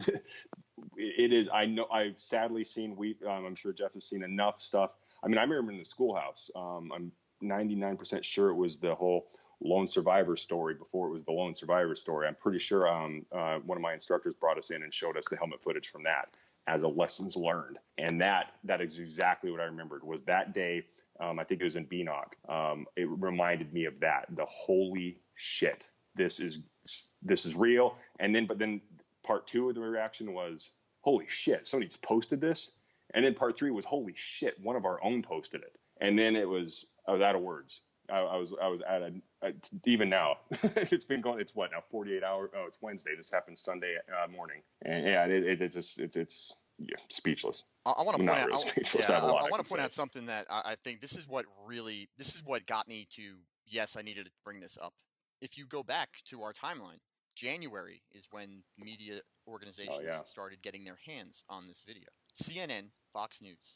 A: it is. I know I've sadly seen, I'm sure Jeff has seen enough stuff. I mean, I remember in the schoolhouse, I'm 99% sure it was the whole lone survivor story before it was the lone survivor story. I'm pretty sure one of my instructors brought us in and showed us the helmet footage from that as a lessons learned. And that is exactly what I remembered was that day. I think it was in Beanock. It reminded me of that. The holy shit. This is real. But then part 2 of the reaction was, holy shit, somebody just posted this. And then part 3 was, holy shit, one of our own posted it. And then I was out of words. I was even now, it's been going, it's what now, 48 hours. Oh, it's Wednesday. This happened Sunday morning. And yeah, it's speechless.
D: I want to point out, I want to point out something that I think this is what got me to, yes, I needed to bring this up. If you go back to our timeline, January is when media organizations started getting their hands on this video. CNN, Fox News,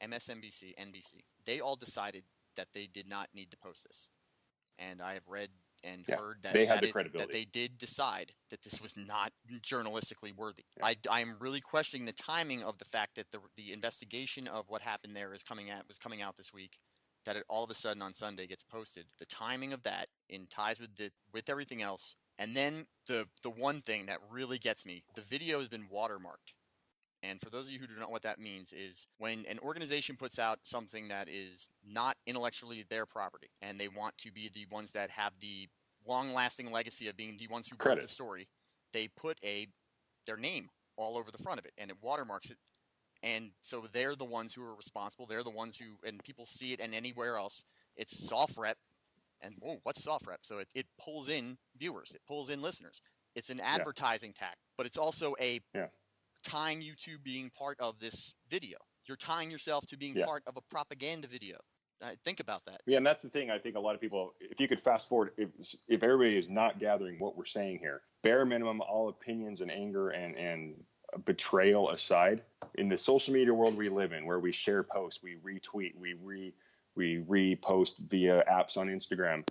D: MSNBC, NBC, they all decided that they did not need to post this. And I have read and heard that
A: they had the credibility.
D: That they did decide that this was not journalistically worthy. Yeah. I am really questioning the timing of the fact that the investigation of what happened there was coming out this week, that it all of a sudden on Sunday gets posted. The timing of that in ties with everything else. And then the one thing that really gets me, the video has been watermarked. And for those of you who don't know what that means is when an organization puts out something that is not intellectually their property and they want to be the ones that have the long-lasting legacy of being the ones who wrote the story, they put their name all over the front of it and it watermarks it. And so they're the ones who are responsible. They're the ones who, and people see it and anywhere else, it's SOFREP. And what's SOFREP? So it pulls in viewers. It pulls in listeners. It's an advertising tack, but it's also tying you to being part of this video. You're tying yourself to being part of a propaganda video. Think about that.
A: Yeah, and that's the thing. I think a lot of people, if you could fast forward, if everybody is not gathering what we're saying here, bare minimum, all opinions and anger and betrayal aside, in the social media world we live in, where we share posts, we retweet, we repost via apps on Instagram,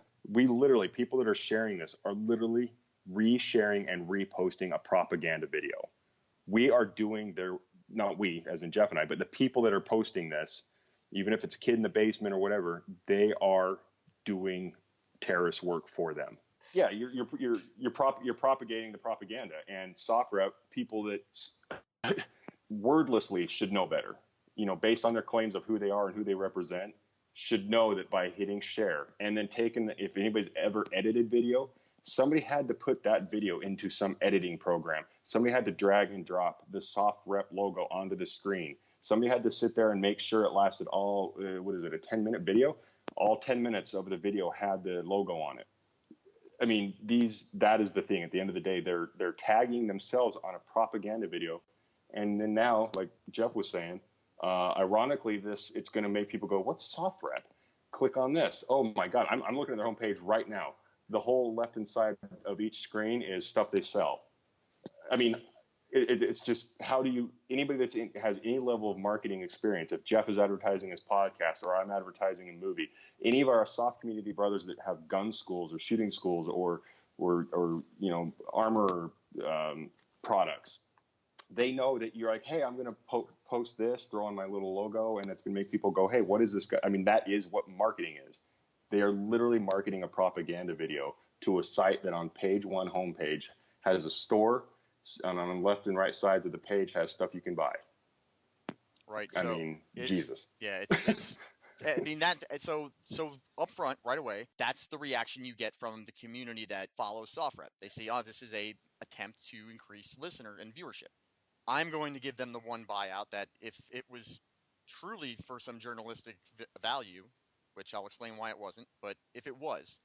A: people that are sharing this are literally resharing and reposting a propaganda video. We are doing not we, as in Jeff and I, but the people that are posting this, even if it's a kid in the basement or whatever, they are doing terrorist work for them. Yeah, you're propagating the propaganda, and soft rep, people that wordlessly should know better, based on their claims of who they are and who they represent, should know that by hitting share and then if anybody's ever edited video, somebody had to put that video into some editing program. Somebody had to drag and drop the soft rep logo onto the screen. Somebody had to sit there and make sure it lasted all, a 10-minute video? All 10 minutes of the video had the logo on it. I mean, that is the thing. At the end of the day, they're tagging themselves on a propaganda video. And then now, like Jeff was saying, ironically, it's going to make people go, what's soft rep? Click on this. Oh my God, I'm looking at their homepage right now. The whole left-hand side of each screen is stuff they sell. I mean, it's just, anybody that has any level of marketing experience, if Jeff is advertising his podcast or I'm advertising a movie, any of our soft community brothers that have gun schools or shooting schools or armor products, they know that you're like, hey, I'm going to post this, throw on my little logo, and it's going to make people go, hey, what is this guy? I mean, that is what marketing is. They are literally marketing a propaganda video to a site that on page one homepage has a store, and on the left and right sides of the page has stuff you can buy.
D: Right.
A: I mean, Jesus.
D: Yeah, it's I mean that. So up front, right away, that's the reaction you get from the community that follows SoftRep. They see, this is a attempt to increase listener and viewership. I'm going to give them the one buyout that if it was truly for some journalistic value, which I'll explain why it wasn't, but if it was,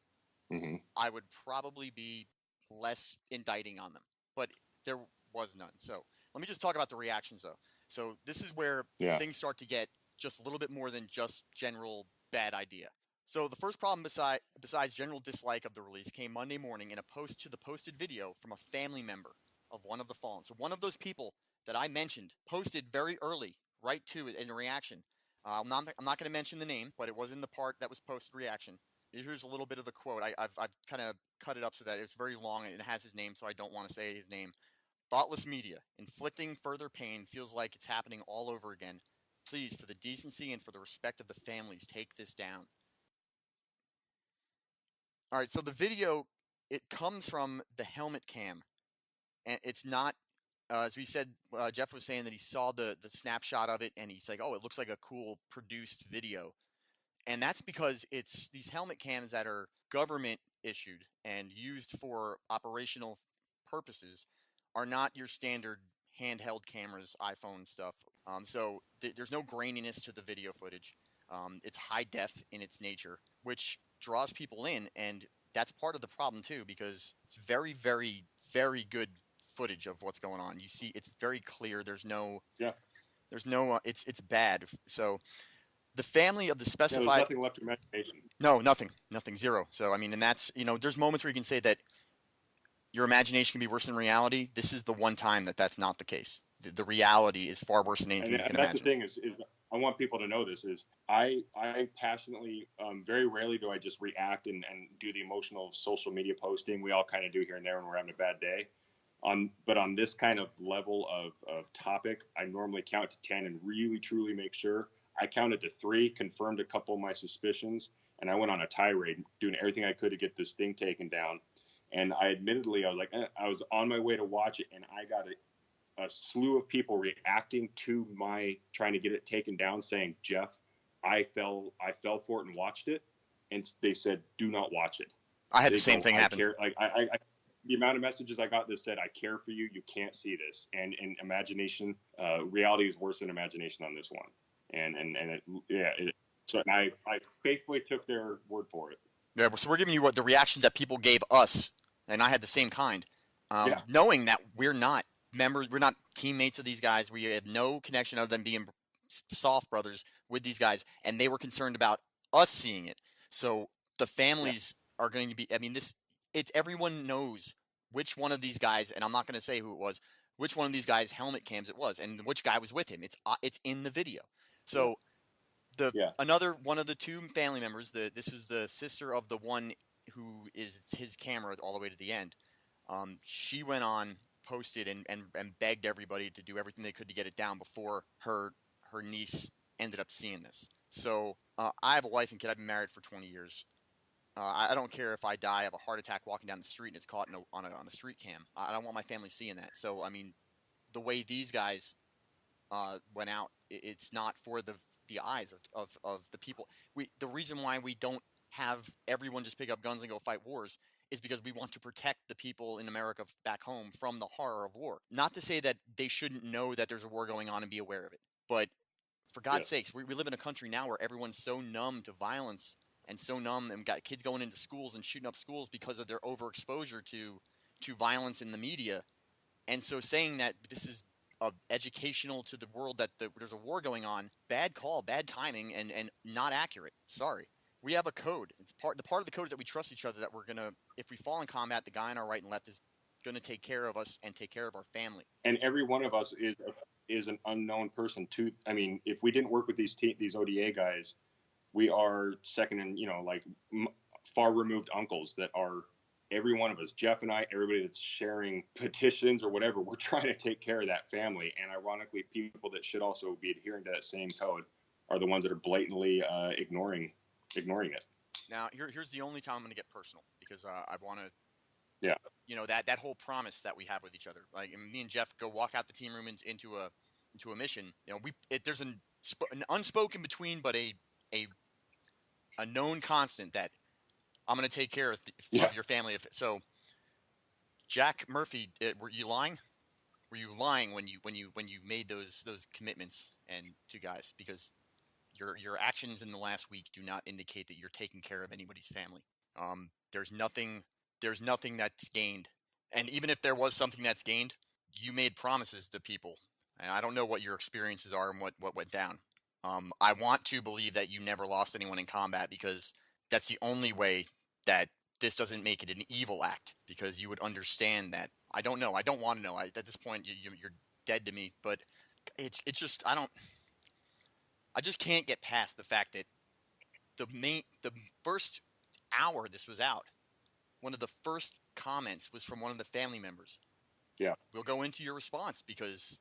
D: I would probably be less indicting on them. But there was none. So let me just talk about the reactions, though. So this is where things start to get just a little bit more than just general bad idea. So the first problem besides general dislike of the release came Monday morning in a post to the posted video from a family member of one of the fallen. So one of those people that I mentioned posted very early, right to it in a reaction. I'm not going to mention the name, but it was in the part that was posted reaction. Here's a little bit of the quote. I've kind of cut it up so that it's very long and it has his name, so I don't want to say his name. Thoughtless media, inflicting further pain feels like it's happening all over again. Please, for the decency and for the respect of the families, take this down. All right, so the video, it comes from the helmet cam. And it's not, as we said, Jeff was saying that he saw the snapshot of it and he's like, oh, it looks like a cool produced video. And that's because it's these helmet cams that are government issued and used for operational purposes are not your standard handheld cameras, iPhone stuff. So there's no graininess to the video footage. It's high def in its nature, which draws people in. And that's part of the problem too, because it's very, very, very good footage of what's going on. You see, it's very clear. There's no, it's bad. So the family of the specified,
A: there's nothing left of imagination.
D: No, nothing, zero. So, I mean, and that's, there's moments where you can say that your imagination can be worse than reality. This is the one time that that's not the case. The reality is far worse than anything you can imagine.
A: And that's the thing is I want people to know this is I passionately, very rarely do I just react and do the emotional social media posting. We all kind of do here and there when we're having a bad day. But on this kind of level of topic, I normally count to 10 and really, truly make sure. I counted to 3, confirmed a couple of my suspicions, and I went on a tirade, doing everything I could to get this thing taken down. And I was on my way to watch it, and I got a slew of people reacting to my trying to get it taken down, saying, Jeff, I fell for it and watched it. And they said, do not watch it.
D: I had the same thing happen.
A: The amount of messages I got that said, I care for you. You can't see this. And imagination, reality is worse than imagination on this one. So I faithfully took their word for it.
D: Yeah, so we're giving you what the reactions that people gave us, and I had the same kind, knowing that we're not members, we're not teammates of these guys. We have no connection other than being soft brothers with these guys, and they were concerned about us seeing it. So the families are going to be, I mean, everyone knows which one of these guys, and I'm not going to say who it was, which one of these guys' helmet cams it was, and which guy was with him. It's in the video. So another one of the two family members, this was the sister of the one who is his camera all the way to the end. She went on, posted, and begged everybody to do everything they could to get it down before her niece ended up seeing this. So I have a wife and kid. I've been married for 20 years. I don't care if I die of a heart attack walking down the street and it's caught on a street cam. I don't want my family seeing that. So, I mean, the way these guys went out, it's not for the eyes of the people. The reason why we don't have everyone just pick up guns and go fight wars is because we want to protect the people in America back home from the horror of war. Not to say that they shouldn't know that there's a war going on and be aware of it, but for God's sakes, we live in a country now where everyone's so numb to violence and so numb, and got kids going into schools and shooting up schools because of their overexposure to violence in the media. And so saying that this is educational to the world that there's a war going on, bad call, bad timing, and not accurate. Sorry. We have a code. It's part of the code is that we trust each other, that we're going to, if we fall in combat, the guy on our right and left is going to take care of us and take care of our family.
A: And every one of us is an unknown person too. I mean, if we didn't work with these ODA guys, we are second and, like far removed uncles that are every one of us, Jeff and I, everybody that's sharing petitions or whatever, we're trying to take care of that family. And ironically, people that should also be adhering to that same code are the ones that are blatantly ignoring it.
D: Now, here's the only time I'm going to get personal, because I want to,
A: yeah,
D: that whole promise that we have with each other. Like, me and Jeff go walk out the team room into a mission. There's an unspoken between, but a known constant that I'm going to take care of your family. So, Jack Murphy, were you lying? Were you lying when you made those commitments and to guys? Because your actions in the last week do not indicate that you're taking care of anybody's family. There's nothing that's gained, and even if there was something that's gained, you made promises to people, and I don't know what your experiences are and what went down. I want to believe that you never lost anyone in combat, because that's the only way that this doesn't make it an evil act, because you would understand that. I don't know. I don't want to know. At this point, you're dead to me. But it's just I just can't get past the fact that the first hour this was out, one of the first comments was from one of the family members.
A: Yeah.
D: We'll go into your response, because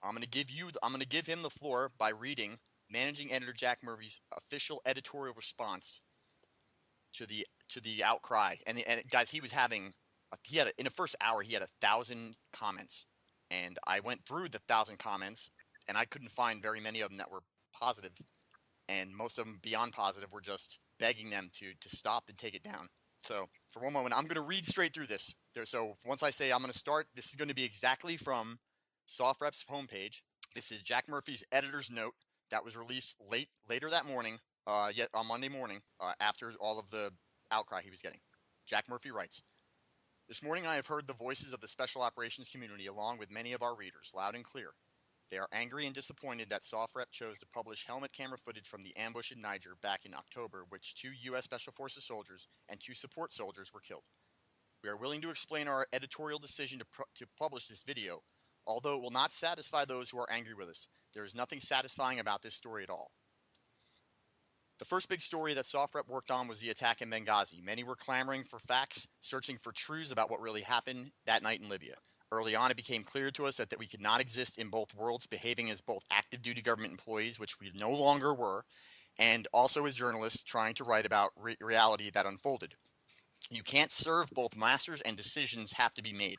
D: I'm going to give him the floor by reading Managing Editor Jack Murphy's official editorial response to the outcry. And guys, in the first hour he had 1,000 comments, and I went through the 1,000 comments, and I couldn't find very many of them that were positive, and most of them beyond positive were just begging them to stop and take it down. So for one moment, I'm going to read straight through this. So once I say I'm going to start, this is going to be exactly from SOFREP's homepage. This is Jack Murphy's editor's note that was released later that morning, on Monday morning, after all of the outcry he was getting. Jack Murphy writes, "This morning I have heard the voices of the special operations community along with many of our readers, loud and clear. They are angry and disappointed that SOFREP chose to publish helmet camera footage from the ambush in Niger back in October, which 2 U.S. Special Forces soldiers and 2 support soldiers were killed. We are willing to explain our editorial decision to publish this video, although it will not satisfy those who are angry with us. There is nothing satisfying about this story at all. The first big story that SOFREP worked on was the attack in Benghazi. Many were clamoring for facts, searching for truths about what really happened that night in Libya. Early on, it became clear to us that we could not exist in both worlds, behaving as both active duty government employees, which we no longer were, and also as journalists trying to write about reality that unfolded. You can't serve both masters, and decisions have to be made.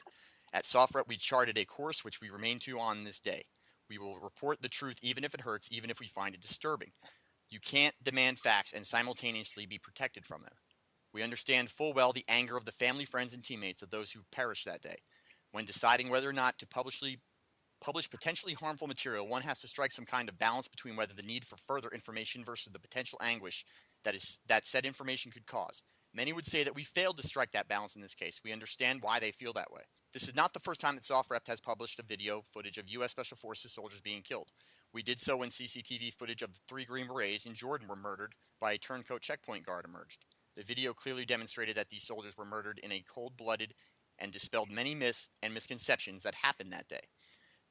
D: At SOFREP, we charted a course which we remain to on this day. We will report the truth even if it hurts, even if we find it disturbing. You can't demand facts and simultaneously be protected from them. We understand full well the anger of the family, friends, and teammates of those who perished that day. When deciding whether or not to publish potentially harmful material, one has to strike some kind of balance between whether the need for further information versus the potential anguish that said information could cause. Many would say that we failed to strike that balance in this case. We understand why they feel that way. This is not the first time that SOFREP has published a video footage of U.S. Special Forces soldiers being killed. We did so when CCTV footage of the 3 Green Berets in Jordan were murdered by a turncoat checkpoint guard emerged. The video clearly demonstrated that these soldiers were murdered in a cold-blooded and dispelled many myths and misconceptions that happened that day.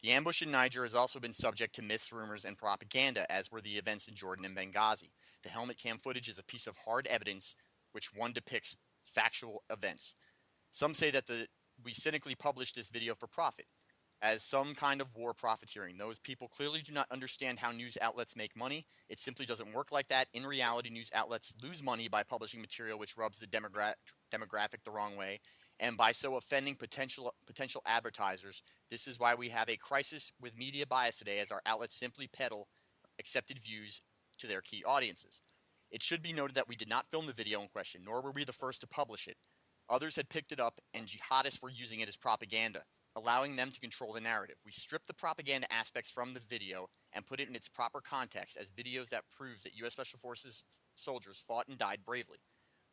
D: The ambush in Niger has also been subject to myths, rumors, and propaganda, as were the events in Jordan and Benghazi. The helmet cam footage is a piece of hard evidence which one depicts factual events. Some say that we cynically published this video for profit, as some kind of war profiteering. Those people clearly do not understand how news outlets make money. It simply doesn't work like that. In reality, news outlets lose money by publishing material which rubs the demographic the wrong way, and by so offending potential advertisers. This is why we have a crisis with media bias today, as our outlets simply peddle accepted views to their key audiences. It should be noted that we did not film the video in question, nor were we the first to publish it. Others had picked it up, and jihadists were using it as propaganda, allowing them to control the narrative. We stripped the propaganda aspects from the video and put it in its proper context as videos that proves that U.S. Special Forces soldiers fought and died bravely.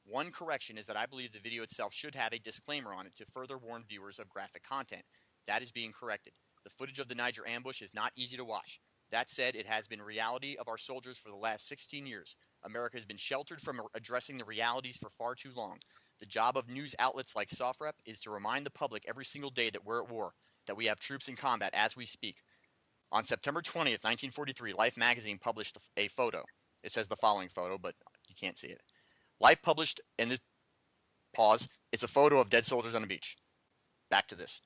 D: One correction is that I believe the video itself should have a disclaimer on it to further warn viewers of graphic content. That is being corrected. The footage of the Niger ambush is not easy to watch. That said, it has been reality of our soldiers for the last 16 years. America has been sheltered from addressing the realities for far too long. The job of news outlets like SOFREP is to remind the public every single day that we're at war, that we have troops in combat as we speak. On September 20th, 1943, Life magazine published a photo. It says the following photo, but you can't see it. Life published, in this pause, it's a photo of dead soldiers on the beach. Back to this.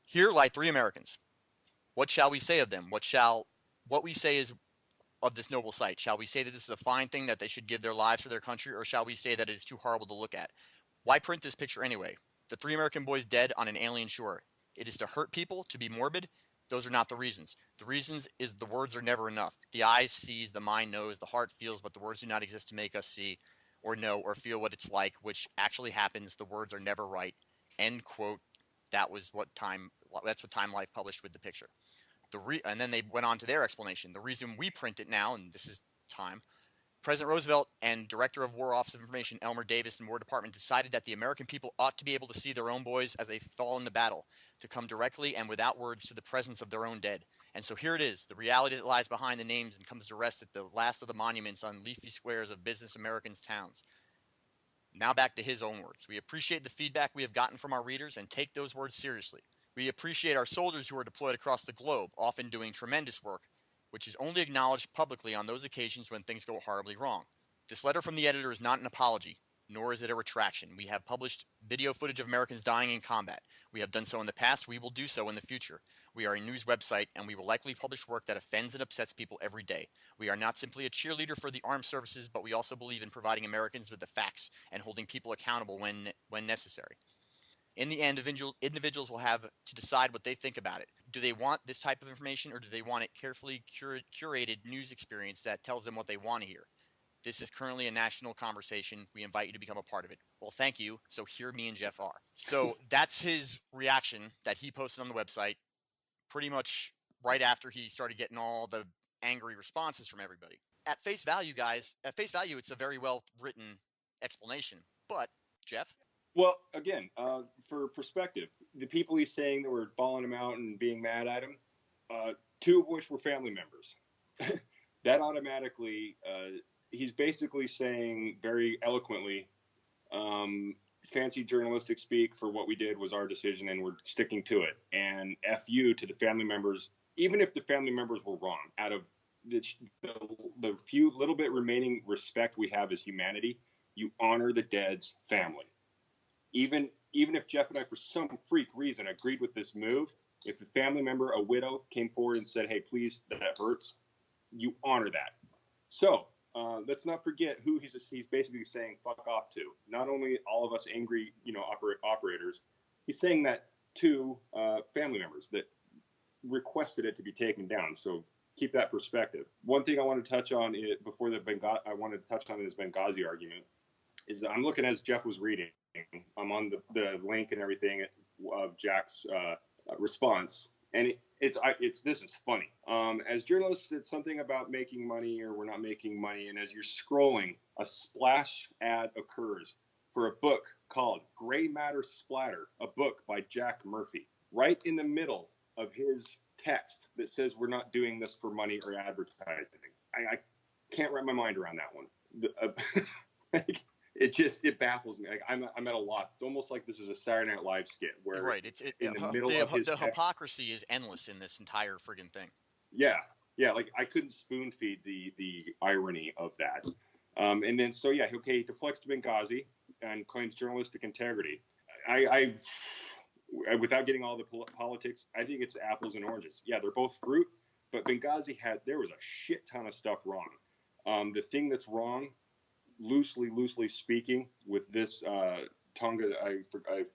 D: Here lie 3 Americans. What shall we say of them? What we say is of this noble sight? Shall we say that this is a fine thing, that they should give their lives for their country, or shall we say that it is too horrible to look at? Why print this picture anyway? The 3 American boys dead on an alien shore. It is to hurt people, to be morbid. Those are not the reasons. The reasons is the words are never enough. The eye sees, the mind knows, the heart feels, but the words do not exist to make us see or know or feel what it's like, which actually happens. The words are never right. End quote. That's what Time Life published with the picture. And then they went on to their explanation. The reason we print it now, and this is Time, President Roosevelt and Director of War Office of Information Elmer Davis and War Department decided that the American people ought to be able to see their own boys as they fall in the battle, to come directly and without words to the presence of their own dead. And so here it is, the reality that lies behind the names and comes to rest at the last of the monuments on leafy squares of business Americans' towns. Now back to his own words. We appreciate the feedback we have gotten from our readers and take those words seriously. We appreciate our soldiers who are deployed across the globe, often doing tremendous work, which is only acknowledged publicly on those occasions when things go horribly wrong. This letter from the editor is not an apology, nor is it a retraction. We have published video footage of Americans dying in combat. We have done so in the past. We will do so in the future. We are a news website, and we will likely publish work that offends and upsets people every day. We are not simply a cheerleader for the armed services, but we also believe in providing Americans with the facts and holding people accountable when necessary. In the end, individuals will have to decide what they think about it. Do they want this type of information, or do they want a carefully curated news experience that tells them what they want to hear? This is currently a national conversation. We invite you to become a part of it. Well, thank you. So here me and Jeff are. So that's his reaction that he posted on the website pretty much right after he started getting all the angry responses from everybody. At face value, guys, it's a very well written explanation. But, Jeff?
A: Well, again, for perspective, the people he's saying that were bawling him out and being mad at him, 2 of which were family members. That automatically, he's basically saying very eloquently, fancy journalistic speak for what we did was our decision and we're sticking to it. And F you to the family members, even if the family members were wrong, out of the few little bit remaining respect we have as humanity, you honor the dead's family. Even if Jeff and I, for some freak reason, agreed with this move, if a family member, a widow, came forward and said, hey, please, that hurts, you honor that. So let's not forget who he's basically saying fuck off to. Not only all of us angry, operators, he's saying that to family members that requested it to be taken down. So keep that perspective. One thing I want to touch on is Benghazi argument. Is I'm looking as Jeff was reading. I'm on the link and everything of Jack's response, and this is funny. As journalists, it's something about making money or we're not making money, and as you're scrolling, a splash ad occurs for a book called Gray Matter Splatter, a book by Jack Murphy. Right in the middle of his text that says we're not doing this for money or advertising. I can't wrap my mind around that one. It baffles me. Like I'm at a loss. It's almost like this is a Saturday Night Live skit where
D: Right.
A: in the middle of his
D: the
A: text,
D: hypocrisy is endless in this entire friggin' thing.
A: Yeah. Like I couldn't spoon feed the irony of that. And then he deflects to Benghazi and claims journalistic integrity. I without getting all the politics, I think it's apples and oranges. Yeah, they're both fruit, but Benghazi there was a shit ton of stuff wrong. The thing that's wrong, loosely speaking, with this Tonga, I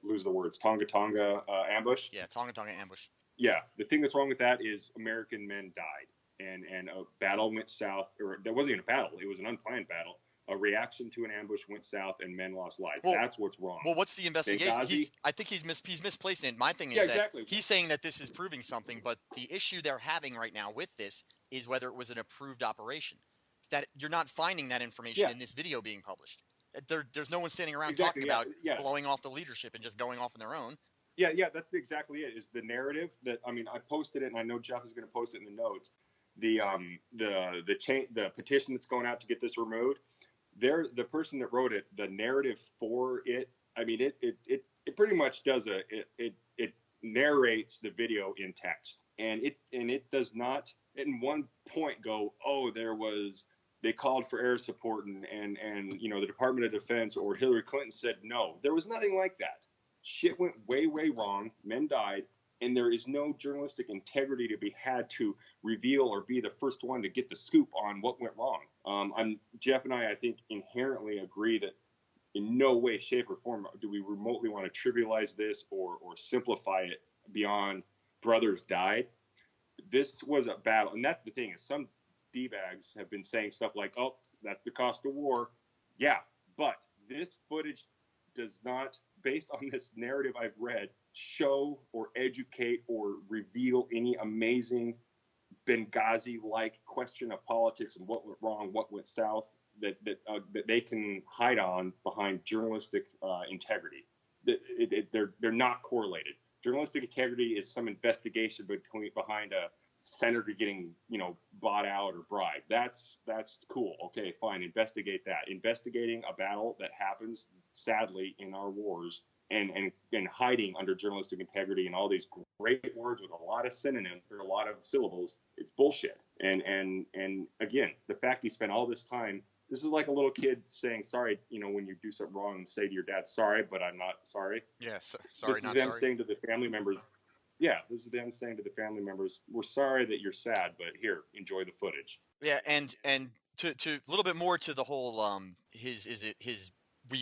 A: lose the words, Tonga ambush.
D: Yeah, Tonga ambush.
A: Yeah, the thing that's wrong with that is American men died, and a battle went south, or there wasn't even a battle, it was an unplanned battle. A reaction to an ambush went south, and men lost life.
D: Well,
A: that's what's wrong.
D: Well, what's the investigation? I think he's misplacing it. My thing is that he's saying that this is proving something, but the issue they're having right now with this is whether it was an approved operation. It's that you're not finding that information in this video being published. There's no one standing around talking about blowing off the leadership and just going off on their own.
A: Yeah, that's exactly it. Is the narrative that I posted it, and I know Jeff is going to post it in the notes. The petition that's going out to get this removed. The person that wrote it, the narrative for it, it pretty much does it narrates the video in text, and it does not at one point go, oh, they called for air support and the Department of Defense or Hillary Clinton said no. There was nothing like that. Shit went way wrong. Men died. And there is no journalistic integrity to be had to reveal or be the first one to get the scoop on what went wrong. Jeff and I think, inherently agree that in no way, shape, or form do we remotely want to trivialize this or simplify it beyond brothers died. This was a battle. And that's the thing, is some D-bags have been saying stuff like, oh, that's the cost of war. Yeah, but this footage does not, based on this narrative I've read, show or educate or reveal any amazing Benghazi-like question of politics and what went wrong, what went south, that they can hide on behind journalistic integrity. They're not correlated. Journalistic integrity is some investigation behind a senator getting bought out or bribed. That's cool. Okay, fine. Investigate that. Investigating a battle that happens sadly in our wars and hiding under journalistic integrity and all these great words with a lot of synonyms or a lot of syllables, it's bullshit. And again, the fact he spent all this time, this is like a little kid saying sorry, when you do something wrong, say to your dad, sorry, but I'm not sorry.
D: Yeah, sorry,
A: this
D: not
A: is them
D: sorry.
A: saying to the family members, this is them saying to the family members, we're sorry that you're sad, but here, enjoy the footage.
D: Yeah, and to a little bit more to the whole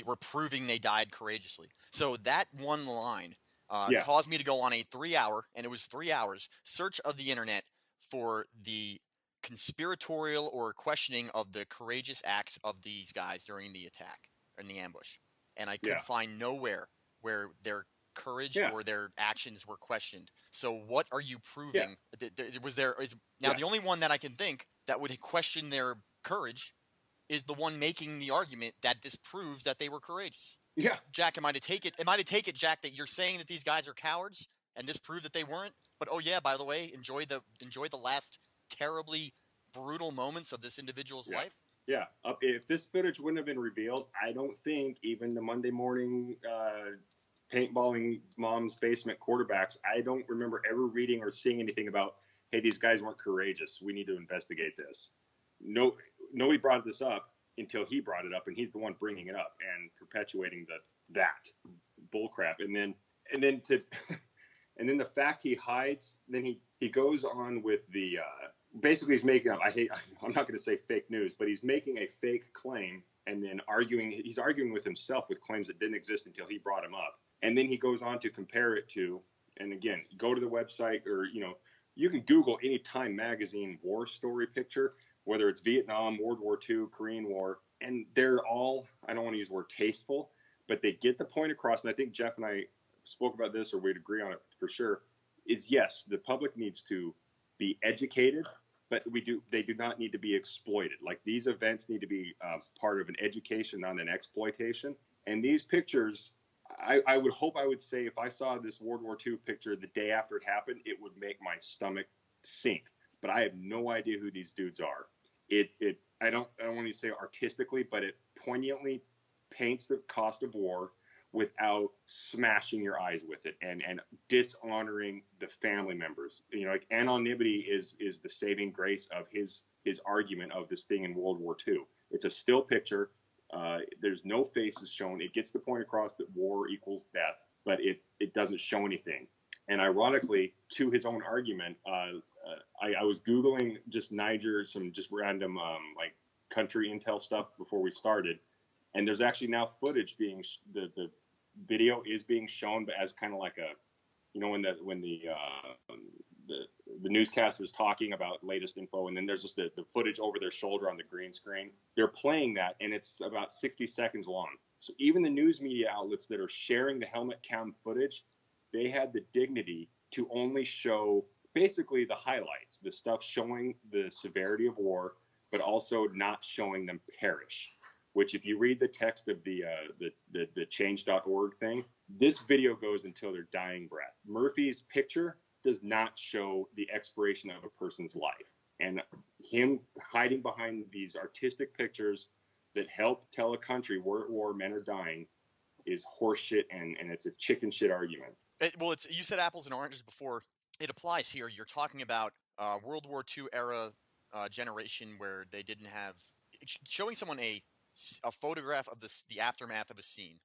D: we're proving they died courageously. So that one line caused me to go on a 3 hour, and it was 3 hours, search of the internet for the conspiratorial or questioning of the courageous acts of these guys during the attack and the ambush. And I could find nowhere where their courage or their actions were questioned. So what are you proving? The only one that I can think that would question their courage is the one making the argument that this proves that they were courageous.
A: Yeah.
D: Jack, am I to take it, Jack, that you're saying that these guys are cowards and this proved that they weren't? But oh yeah, by the way, enjoy the last terribly brutal moments of this individual's life?
A: Yeah. If this footage wouldn't have been revealed, I don't think even the Monday morning paintballing mom's basement quarterbacks, I don't remember ever reading or seeing anything about, hey, these guys weren't courageous. We need to investigate this. Nobody brought this up until he brought it up, and he's the one bringing it up and perpetuating that bullcrap. And then the fact he hides, then he goes on with the basically he's making up. I'm not going to say fake news, but he's making a fake claim and then he's arguing with himself with claims that didn't exist until he brought him up. And then he goes on to compare it to, and again, go to the website or, you can Google any Time magazine war story picture, whether it's Vietnam, World War II, Korean War, and they're all, I don't want to use the word tasteful, but they get the point across. And I think Jeff and I spoke about this, or we'd agree on it for sure, is yes, the public needs to be educated, but they do not need to be exploited. Like, these events need to be part of an education, not an exploitation. And these pictures, I would hope I would say if I saw this World War II picture the day after it happened, it would make my stomach sink. But I have no idea who these dudes are. I don't want to say artistically, but it poignantly paints the cost of war without smashing your eyes with it and dishonoring the family members. Like anonymity is the saving grace of his argument of this thing in World War II. It's a still picture. There's no faces shown. It gets the point across that war equals death, but it doesn't show anything. And ironically, to his own argument, I was Googling just Niger, some just random like country intel stuff before we started. And there's actually now footage the video is being shown, but as kind of like when the newscaster is talking about latest info, and then there's just the footage over their shoulder on the green screen. They're playing that, and it's about 60 seconds long. So even the news media outlets that are sharing the helmet cam footage, they had the dignity to only show basically the highlights, the stuff showing the severity of war, but also not showing them perish. Which, if you read the text of the change.org thing, this video goes until their dying breath. Murphy's picture does not show the expiration of a person's life. And him hiding behind these artistic pictures that help tell a country we're at war, men are dying, is horseshit, and it's a chicken shit argument.
D: You said apples and oranges before. It applies here. You're talking about World War II era generation where they didn't have showing someone a photograph of the aftermath of a scene,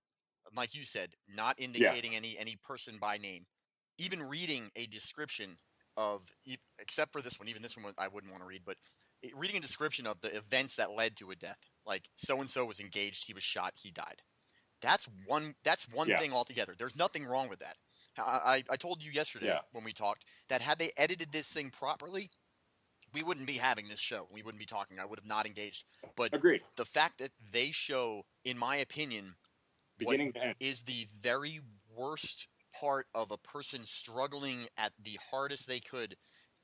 D: like you said, not indicating any person by name, even reading a description of, except for this one, even this one I wouldn't want to read, but reading a description of the events that led to a death, like so and so was engaged, he was shot, he died. That's one thing altogether. There's nothing wrong with that. I told you yesterday when we talked that had they edited this thing properly, we wouldn't be having this show. We wouldn't be talking. I would have not engaged. But
A: agreed.
D: The fact that they show, in my opinion,
A: beginning to end,
D: is the very worst part of a person struggling at the hardest they could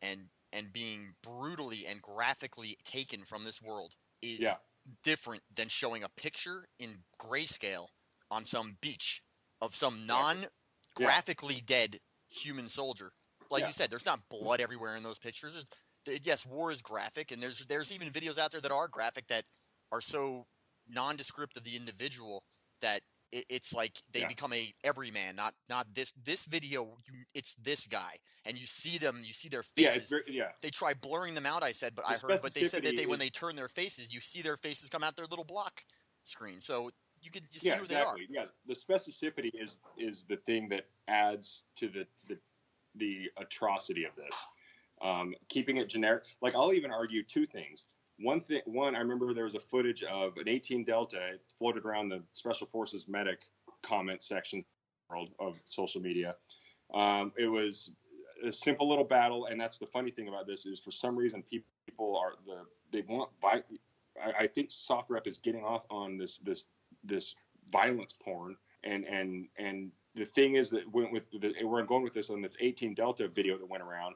D: and being brutally and graphically taken from this world is different than showing a picture in grayscale on some beach of some non-graphically dead human soldier. Like you said, there's not blood everywhere in those pictures. Yes, war is graphic, and there's even videos out there that are graphic that are so nondescript of the individual that it's like they become a everyman, not this video. It's this guy, and you see them, you see their faces. They try blurring them out. I said, but they said that when they turn their faces, you see their faces come out their little block screen, so you see who they are.
A: Yeah, the specificity is the thing that adds to the atrocity of this. Keeping it generic, like I'll even argue two things. One, I remember there was a footage of an 18 Delta floated around the Special Forces medic comment section of social media. It was a simple little battle, and that's the funny thing about this is for some reason people I think soft rep is getting off on this violence porn, and the thing is that we're going with this on this 18 Delta video that went around.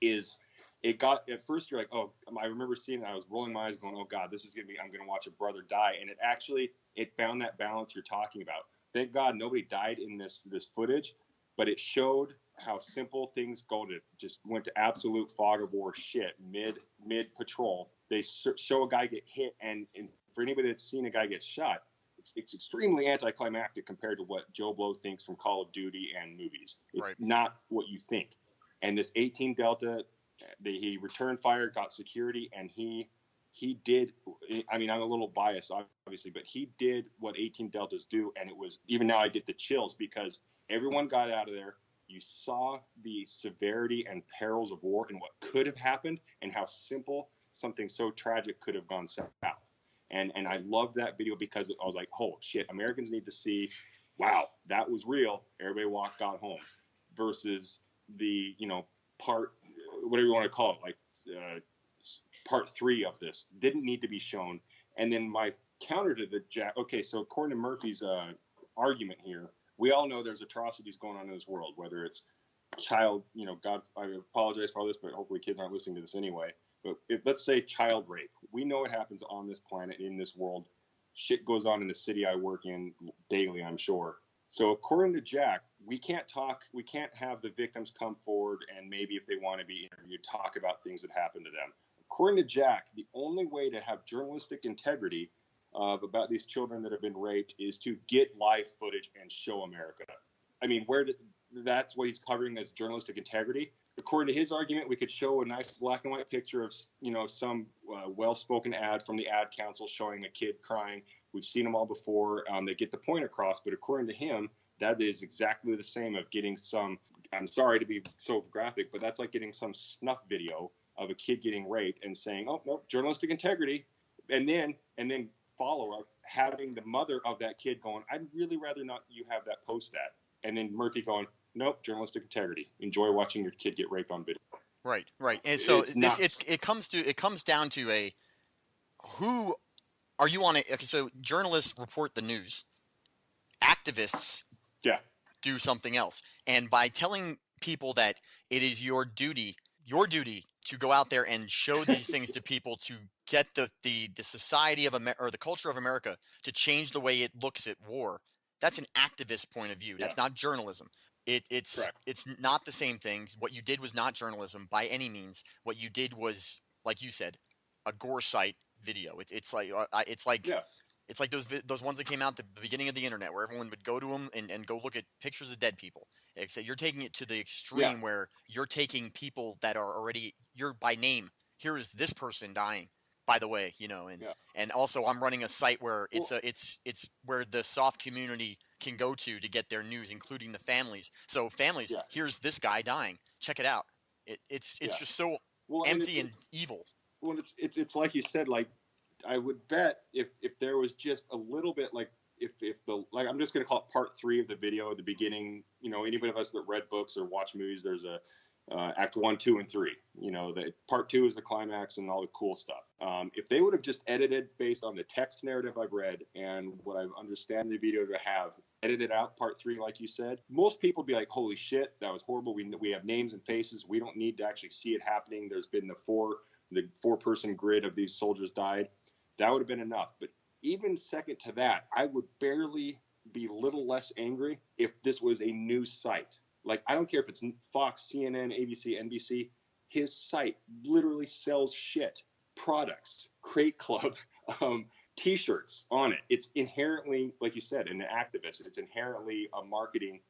A: Is it got at first you're like, oh, I remember seeing it, I was rolling my eyes going, oh God, I'm gonna watch a brother die, and it found that balance you're talking about. Thank God nobody died in this footage, but it showed how simple things go to just went to absolute fog of war shit mid patrol. They show a guy get hit, and for anybody that's seen a guy get shot, it's extremely anticlimactic compared to what Joe Blow thinks from Call of Duty and movies. It's not what you think. And this 18 Delta, he returned fire, got security, and he did. I mean, I'm a little biased, obviously, but he did what 18 Deltas do, and it was, even now I get the chills because everyone got out of there. You saw the severity and perils of war and what could have happened, and how simple something so tragic could have gone south. And I loved that video because I was like, oh shit, Americans need to see, wow, that was real. Everybody got home, versus the, part, whatever you want to call it, like part 3 of this didn't need to be shown. And then my counter to so according to Murphy's argument here, we all know there's atrocities going on in this world, whether it's child, God, I apologize for all this, but hopefully kids aren't listening to this anyway. But let's say child rape, we know it happens on this planet, in this world. Shit goes on in the city I work in daily, I'm sure. So according to Jack, we can't have the victims come forward and maybe if they want to be interviewed, talk about things that happened to them. According to Jack, the only way to have journalistic integrity about these children that have been raped is to get live footage and show America. I mean, that's what he's covering as journalistic integrity. According to his argument, we could show a nice black and white picture of, some well-spoken ad from the ad council showing a kid crying. We've seen them all before. They get the point across, but according to him, that is exactly the same of getting some, I'm sorry to be so graphic, but that's like getting some snuff video of a kid getting raped and saying, oh, no, journalistic integrity. And then follow up, having the mother of that kid going, I'd really rather not you have that post that. And then Murphy going, nope, journalistic integrity. Enjoy watching your kid get raped on video.
D: Right. And so it comes down to who are you on it? Okay, so journalists report the news. Activists do something else. And by telling people that it is your duty to go out there and show these things to people to get the society of America or the culture of America to change the way it looks at war. That's an activist point of view. That's not journalism. It's not the same thing. What you did was not journalism by any means. What you did was, like you said, a gore site video. It's like those ones that came out at the beginning of the internet where everyone would go to them and go look at pictures of dead people. Except you're taking it to the extreme where you're taking people that are already you're by name. Here is this person dying, by the way, and also I'm running a site where it's where the soft community can go to get their news, including the families. So families, here's this guy dying. Check it out. It's just so empty and evil.
A: Well, it's like you said. Like I would bet if there was just a little bit if I'm just going to call it part 3 of the video at the beginning. Anybody of us that read books or watch movies, there's a act 1, 2, and 3. The part 2 is the climax and all the cool stuff. If they would have just edited based on the text narrative I've read and what I understand the video to have edited out part 3, like you said, most people would be like, holy shit, that was horrible. We have names and faces. We don't need to actually see it happening. There's been the 4-person grid of these soldiers died. That would have been enough. But even second to that, I would barely be a little less angry if this was a news site. Like, I don't care if it's Fox, CNN, ABC, NBC. His site literally sells shit, products, Crate Club, T-shirts on it. It's inherently, like you said, an activist. It's inherently a marketing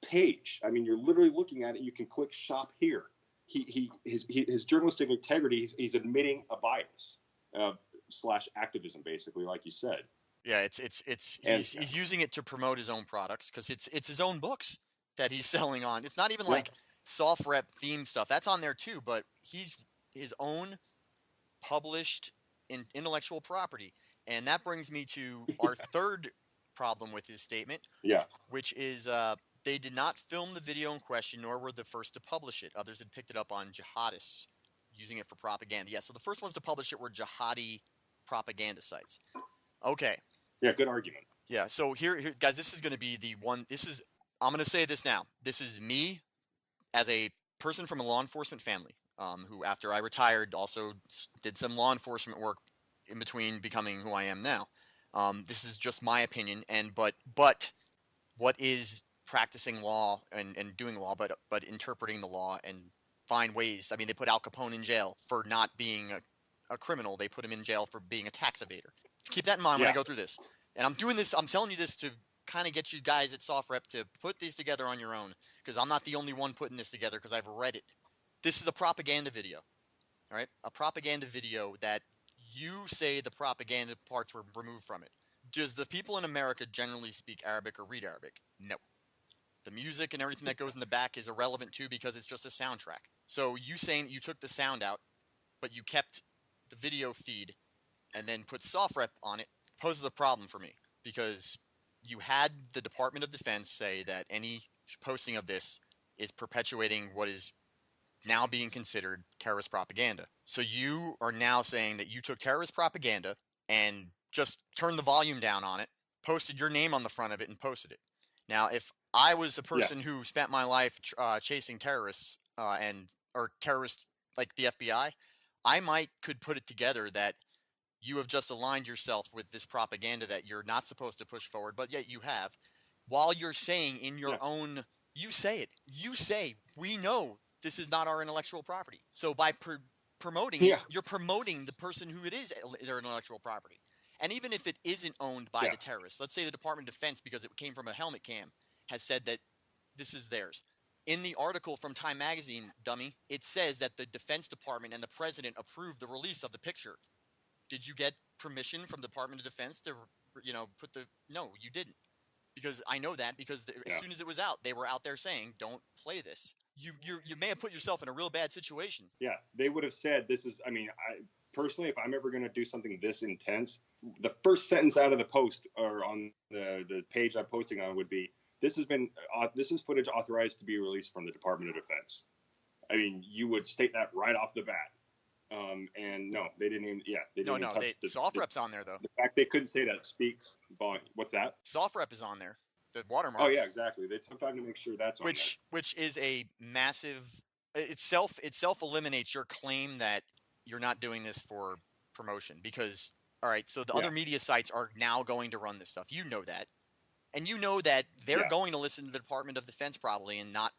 A: page. I mean, you're literally looking at it. You can click shop here. His journalistic integrity, he's admitting a bias / activism, basically, like you said.
D: Yeah, he's using it to promote his own products because it's his own books that he's selling on. It's not even like soft rep theme stuff. That's on there too, but he's his own published intellectual property. And that brings me to our third problem with his statement, which is they did not film the video in question, nor were the first to publish it. Others had picked it up on jihadists using it for propaganda. Yeah, so the first ones to publish it were jihadi propaganda sites. Okay.
A: Yeah, good argument.
D: Yeah, so here guys, this is going to be the one. I'm going to say this now. This is me as a person from a law enforcement family who, after I retired, also did some law enforcement work in between becoming who I am now. This is just my opinion, but what is practicing law and doing law, but interpreting the law and find ways. I mean, they put Al Capone in jail for not being a criminal. They put him in jail for being a tax evader. Keep that in mind when I go through this. And I'm doing this, I'm telling you this to kind of get you guys at Soft Rep to put these together on your own, because I'm not the only one putting this together because I've read it. This is a propaganda video, all right? A propaganda video that you say the propaganda parts were removed from it. Does the people in America generally speak Arabic or read Arabic? No. The music and everything that goes in the back is irrelevant too because it's just a soundtrack. So you saying that you took the sound out, but you kept the video feed and then put soft rep on it poses a problem for me, because you had the Department of Defense say that any posting of this is perpetuating what is now being considered terrorist propaganda. So you are now saying that you took terrorist propaganda and just turned the volume down on it, posted your name on the front of it, and posted it. Now, if I was a person who spent my life chasing terrorists or terrorists like the FBI, I could put it together that you have just aligned yourself with this propaganda that you're not supposed to push forward, but yet you have. while you're saying in your own, you say it. You say, we know this is not our intellectual property. So by promoting it, you're promoting the person who it is their intellectual property. And even if it isn't owned by the terrorists, let's say the Department of Defense, because it came from a helmet cam, has said that this is theirs. In the article from Time Magazine, dummy, it says that the Defense Department and the president approved the release of the picture. Did you get permission from the Department of Defense to, put the... No, you didn't. Because I know that because as soon as it was out, they were out there saying, don't play this. You may have put yourself in a real bad situation.
A: Yeah, they would have said this is, I personally, if I'm ever going to do something this intense, the first sentence out of the post or on the page I'm posting on would be, this is footage authorized to be released from the Department of Defense. I mean, you would state that right off the bat. And no, they didn't even, they didn't even touch
D: soft rep's on there, though.
A: The fact they couldn't say that speaks volume. What's that?
D: Soft rep is on there. The watermark.
A: Oh, yeah, exactly. They took time to make sure that's on there.
D: Which is a massive, it self-eliminates your claim that you're not doing this for promotion because, all right, so the other media sites are now going to run this stuff. You know that. And you know that they're going to listen to the Department of Defense probably and not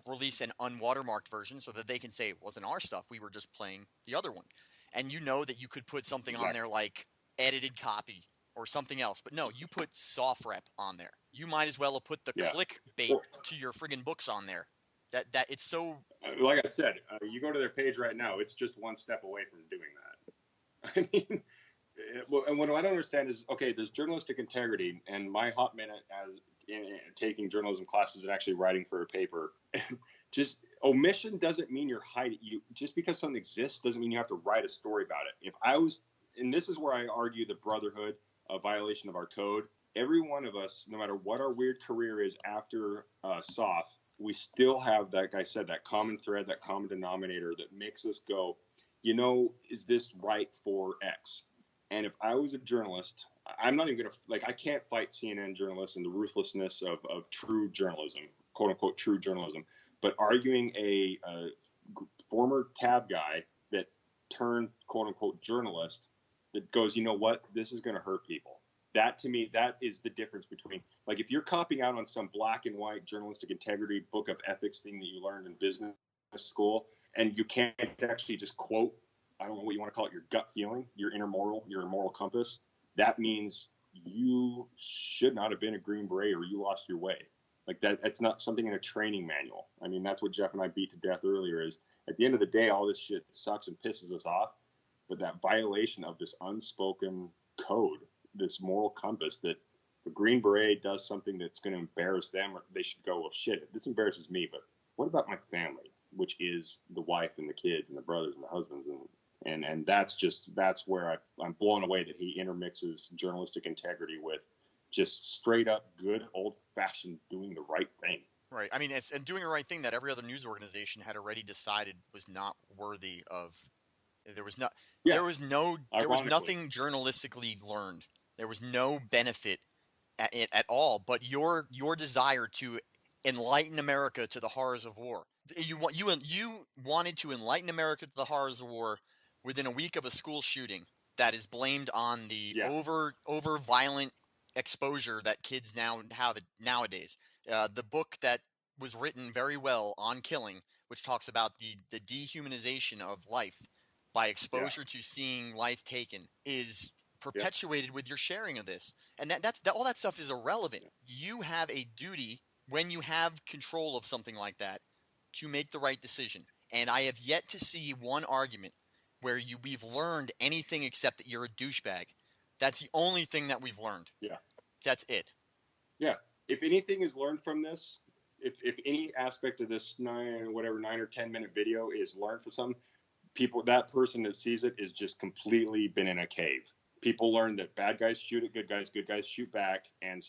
D: release an unwatermarked version so that they can say it wasn't our stuff. We were just playing the other one. And you know that you could put something on there like edited copy or something else. But no, you put soft rep on there. You might as well have put the clickbait to your friggin' books on there. That it's so...
A: Like I said, you go to their page right now, it's just one step away from doing that. I mean... And what I don't understand is, okay, there's journalistic integrity, and my hot minute as in taking journalism classes and actually writing for a paper, just omission doesn't mean you're hiding. Just because something exists doesn't mean you have to write a story about it. If I was, and this is where I argue the brotherhood, a violation of our code. Every one of us, no matter what our weird career is after SOF, we still have, like I said, that common thread, that common denominator that makes us go, is this right for X? And if I was a journalist, I'm not even going to, I can't fight CNN journalists and the ruthlessness of true journalism, quote unquote, true journalism. But arguing a former tab guy that turned, quote unquote, journalist that goes, you know what, this is going to hurt people. That to me, that is the difference between, if you're copying out on some black and white journalistic integrity book of ethics thing that you learned in business school, and you can't actually just quote, I don't know what you want to call it, your gut feeling, your moral compass, that means you should not have been a Green Beret or you lost your way. That's not something in a training manual. I mean, that's what Jeff and I beat to death earlier is at the end of the day, all this shit sucks and pisses us off. But that violation of this unspoken code, this moral compass, that if a Green Beret does something that's going to embarrass them, they should go, well, shit, this embarrasses me, but what about my family, which is the wife and the kids and the brothers and the husbands and that's where I'm blown away that he intermixes journalistic integrity with just straight up good old fashioned doing the right thing.
D: Right. I mean, and doing the right thing that every other news organization had already decided was not worthy of. There was nothing journalistically learned. There was no benefit at all. But your desire to enlighten America to the horrors of war. You wanted to enlighten America to the horrors of war within a week of a school shooting that is blamed on the over violent exposure that kids now have nowadays. The book that was written very well on killing, which talks about the dehumanization of life by exposure to seeing life taken, is perpetuated with your sharing of this. And that's all that stuff is irrelevant. You have a duty when you have control of something like that to make the right decision. And I have yet to see one argument where we've learned anything except that you're a douchebag. That's the only thing that we've learned. Yeah. That's it.
A: Yeah. If anything is learned from this, if any aspect of this 9 or 10 minute video is learned from some people, that person that sees it is just completely been in a cave. People learn that bad guys shoot at good guys shoot back, and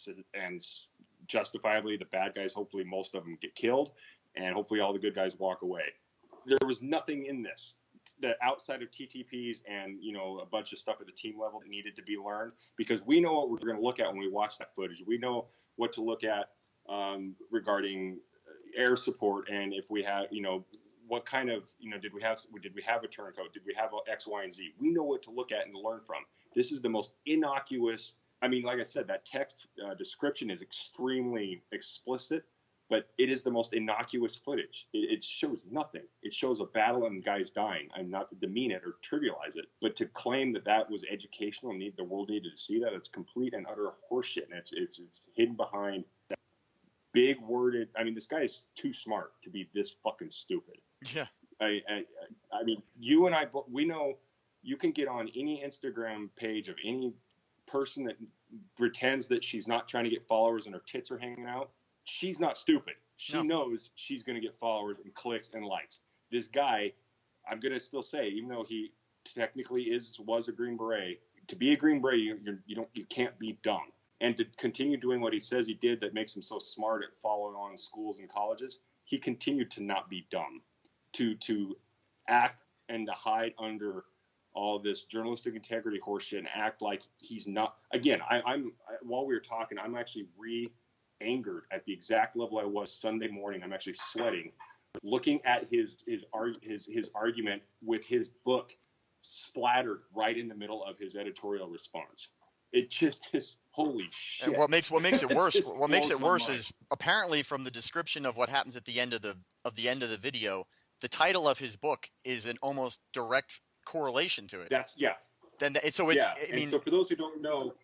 A: justifiably the bad guys, hopefully most of them get killed, and hopefully all the good guys walk away. There was nothing in this that outside of TTPs and, a bunch of stuff at the team level that needed to be learned, because we know what we're going to look at when we watch that footage. We know what to look at regarding air support, and if we have, what kind of, did we have a turncoat? Did we have X, Y, and Z? We know what to look at and learn from. This is the most innocuous. I mean, like I said, that text description is extremely explicit, but it is the most innocuous footage. It shows nothing. It shows a battle and guys dying. I'm not to demean it or trivialize it, but to claim that that was educational and the world needed to see that, it's complete and utter horseshit. And it's hidden behind that big worded. I mean, this guy is too smart to be this fucking stupid.
D: Yeah.
A: I mean, you and I, we know you can get on any Instagram page of any person that pretends that she's not trying to get followers and her tits are hanging out. She's not stupid. She knows she's going to get followers and clicks and likes. This guy, I'm going to still say, even though he technically was a Green Beret, to be a Green Beret, you can't be dumb. And to continue doing what he says he did that makes him so smart at following on schools and colleges, he continued to not be dumb. To act and to hide under all this journalistic integrity horseshit and act like he's not. Again, while we were talking, I'm actually angered at the exact level I was Sunday morning. I'm actually sweating, looking at his argument with his book splattered right in the middle of his editorial response. It just is holy shit.
D: And what makes it worse? What makes it worse is apparently from the description of what happens at the end of the video, the title of his book is an almost direct correlation to it. So for those who don't know,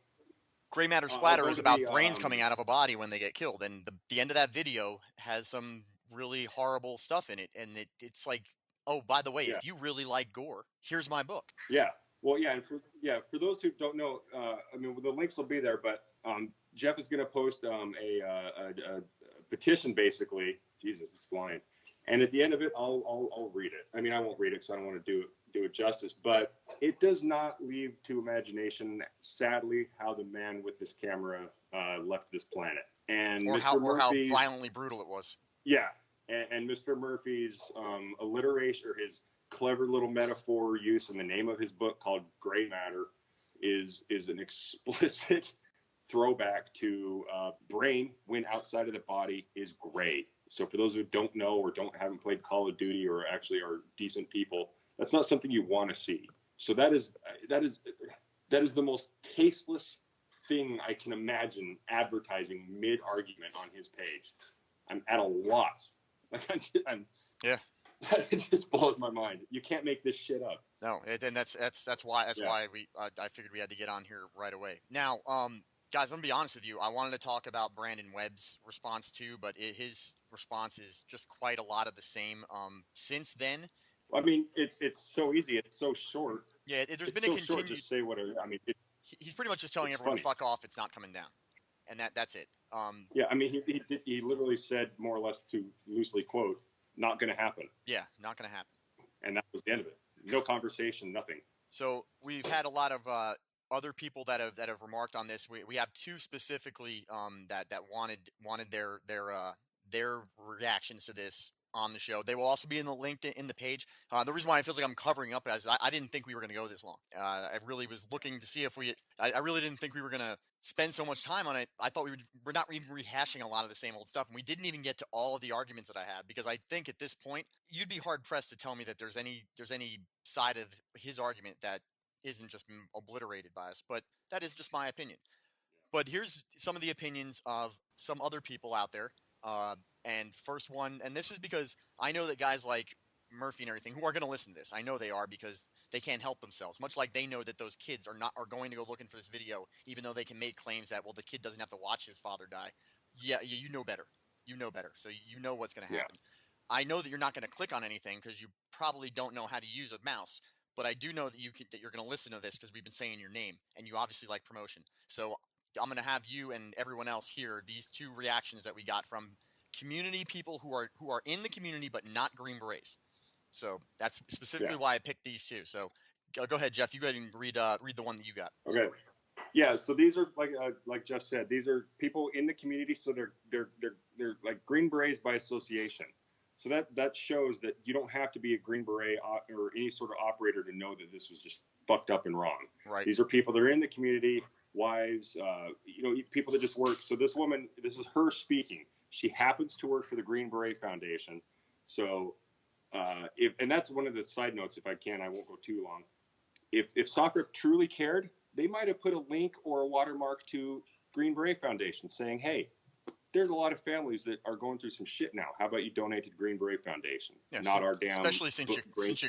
D: Gray matter splatter is about brains coming out of a body when they get killed, and the end of that video has some really horrible stuff in it, and it's like, oh, by the way, if you really like gore, here's my book.
A: Yeah, well, for those who don't know, I mean, the links will be there, but Jeff is going to post a petition, basically. Jesus, it's flying. And at the end of it, I'll read it. I mean, I won't read it because I don't want to do it justice, but it does not leave to imagination, sadly, how the man with this camera left this planet. And
D: how violently brutal it was.
A: Yeah, and Mr. Murphy's alliteration, or his clever little metaphor use in the name of his book called Gray Matter is an explicit throwback to brain when outside of the body is gray. So for those who don't know or haven't played Call of Duty or actually are decent people, that's not something you want to see. So that is the most tasteless thing I can imagine advertising mid-argument on his page. I'm at a loss. It just blows my mind. You can't make this shit up.
D: No, and that's why I figured we had to get on here right away. Now, guys, I'm gonna be honest with you. I wanted to talk about Brandon Webb's response too, but his response is just quite a lot of the same. Since then,
A: I mean, it's so easy. It's so short.
D: Yeah, there's been a continued.
A: Just say whatever. I mean,
D: he's pretty much just telling everyone to fuck off. It's not coming down, and that's it.
A: Yeah, I mean, he literally said more or less, to loosely quote, "Not going to happen."
D: Yeah, not going to happen.
A: And that was the end of it. No conversation, nothing.
D: So we've had a lot of other people that have remarked on this. We have two specifically that wanted their reactions to this on the show. They will also be in the link in the page. The reason why it feels like I'm covering up is I didn't think we were going to go this long. I really was looking to see if I really didn't think we were going to spend so much time on it. I thought we're not even rehashing a lot of the same old stuff, and we didn't even get to all of the arguments that I had, because I think at this point you'd be hard pressed to tell me that there's any side of his argument that isn't just obliterated by us. But that is just my opinion. But here's some of the opinions of some other people out there. And first one, and this is because I know that guys like Murphy and everything who are going to listen to this, I know they are, because they can't help themselves. Much like they know that those kids are going to go looking for this video, even though they can make claims that, well, the kid doesn't have to watch his father die. Yeah, you know better. You know better. So you know what's going to happen. Yeah. I know that you're not going to click on anything because you probably don't know how to use a mouse. But I do know that you're going to listen to this because we've been saying your name, and you obviously like promotion. So I'm going to have you and everyone else hear these two reactions that we got from community people who are in the community but not Green Berets. So that's specifically why I picked these two. So go ahead, Jeff. You go ahead and read the one that you got.
A: Okay. Yeah. So these are like Jeff said, these are people in the community. So they're like Green Berets by association. So that shows that you don't have to be a Green Beret or any sort of operator to know that this was just fucked up and wrong.
D: Right.
A: These are people that are in the community, wives, people that just work. So this woman, this is her speaking. She happens to work for the Green Beret Foundation. So, and that's one of the side notes, if I can, I won't go too long. If Safra truly cared, they might have put a link or a watermark to Green Beret Foundation saying, hey, there's a lot of families that are going through some shit now. How about you donate to the Green Beret Foundation?
D: Yeah,
A: Not our damn.
D: Especially since you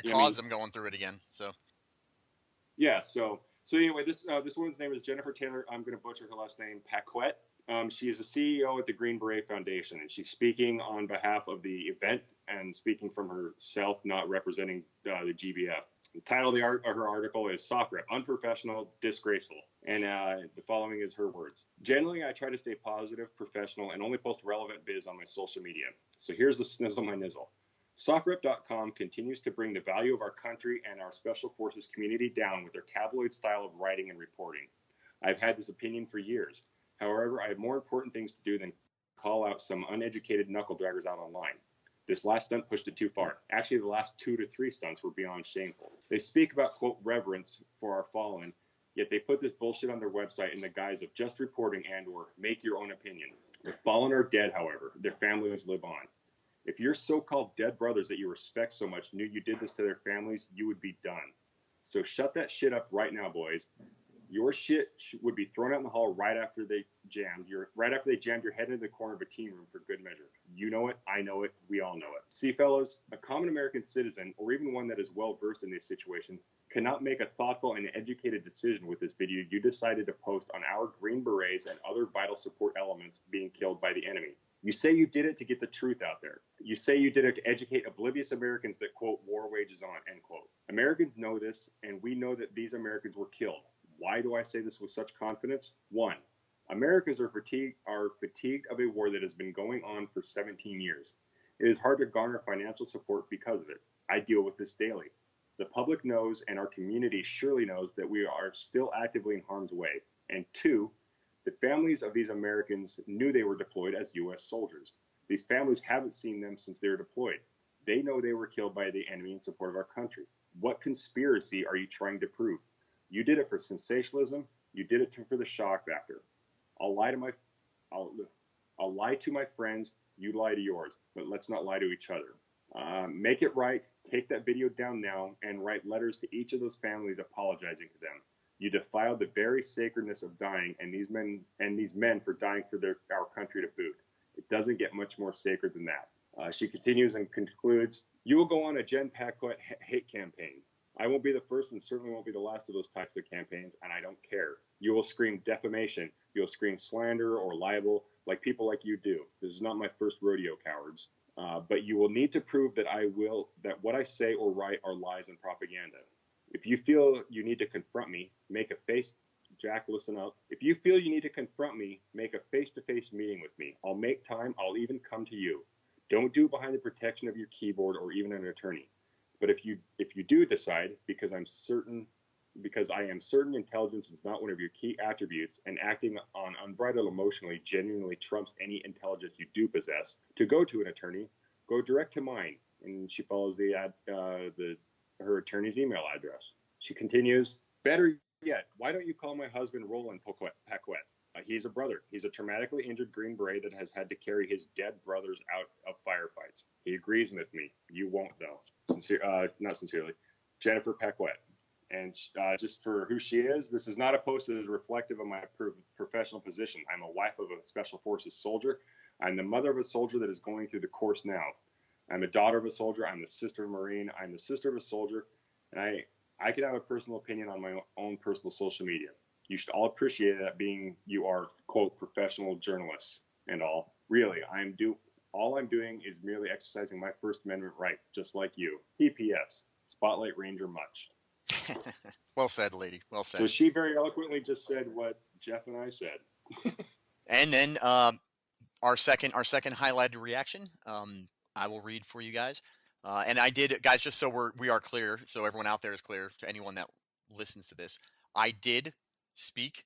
A: I
D: caused them going through it again. So.
A: Yeah. So anyway, this woman's name is Jennifer Taylor. I'm going to butcher her last name, Paquette. She is the CEO at the Green Beret Foundation, and she's speaking on behalf of the event and speaking from herself, not representing the GBF. The title of her article is Soft Rep, Unprofessional, Disgraceful. And the following is her words. Generally, I try to stay positive, professional, and only post relevant biz on my social media. So here's the snizzle my nizzle. SoftRep.com continues to bring the value of our country and our Special Forces community down with their tabloid style of writing and reporting. I've had this opinion for years. However, I have more important things to do than call out some uneducated knuckle draggers out online. This last stunt pushed it too far. Actually, the last 2 to 3 stunts were beyond shameful. They speak about, quote, reverence for our fallen, yet they put this bullshit on their website in the guise of just reporting and or make your own opinion. The fallen are dead, however. Their families live on. If your so-called dead brothers that you respect so much knew you did this to their families, you would be done. So shut that shit up right now, boys. Your shit would be thrown out in the hall right after they jammed your head into the corner of a teen room for good measure. You know it, I know it, we all know it. See, fellas, a common American citizen, or even one that is well versed in this situation, cannot make a thoughtful and educated decision with this video you decided to post on our Green Berets and other vital support elements being killed by the enemy. You say you did it to get the truth out there. You say you did it to educate oblivious Americans that, quote, war wages on, end quote. Americans know this, and we know that these Americans were killed. Why do I say this with such confidence? 1, Americans are fatigued of a war that has been going on for 17 years. It is hard to garner financial support because of it. I deal with this daily. The public knows, and our community surely knows, that we are still actively in harm's way. And 2, the families of these Americans knew they were deployed as U.S. soldiers. These families haven't seen them since they were deployed. They know they were killed by the enemy in support of our country. What conspiracy are you trying to prove? You did it for sensationalism. You did it for the shock factor. I'll lie to my friends. You lie to yours, but let's not lie to each other. Make it right. Take that video down now and write letters to each of those families apologizing to them. You defiled the very sacredness of dying, and these men for dying for our country to boot. It doesn't get much more sacred than that. She continues and concludes, you will go on a Jen Paquette hate campaign. I won't be the first and certainly won't be the last of those types of campaigns, and I don't care. You will scream defamation. You'll scream slander or libel like people like you do. This is not my first rodeo, cowards. But you will need to prove that what I say or write are lies and propaganda. If you feel you need to confront me, Jack, listen up. If you feel you need to confront me, make a face-to-face meeting with me. I'll make time. I'll even come to you. Don't do it behind the protection of your keyboard or even an attorney. But if you do decide, because I am certain intelligence is not one of your key attributes, and acting on unbridled emotionally genuinely trumps any intelligence you do possess, to go to an attorney, go direct to mine. And she follows her attorney's email address. She continues, better yet, why don't you call my husband Roland Paquette? He's a brother. He's a traumatically injured Green Beret that has had to carry his dead brothers out of firefights. He agrees with me. You won't, though. Not sincerely. Jennifer Paquette. And just for who she is, this is not a post that is reflective of my professional position. I'm a wife of a Special Forces soldier. I'm the mother of a soldier that is going through the course now. I'm a daughter of a soldier. I'm the sister of a Marine. I'm the sister of a soldier. And I can have a personal opinion on my own personal social media. You should all appreciate that you are, quote, professional journalists and all. Really, all I'm doing is merely exercising my First Amendment right, just like you. P.P.S. Spotlight Ranger much.
D: Well said, lady. Well said.
A: So she very eloquently just said what Jeff and I said.
D: And then our second highlighted reaction, I will read for you guys. And I did, guys, just so we are clear, so everyone out there is clear, to anyone that listens to this, I did speak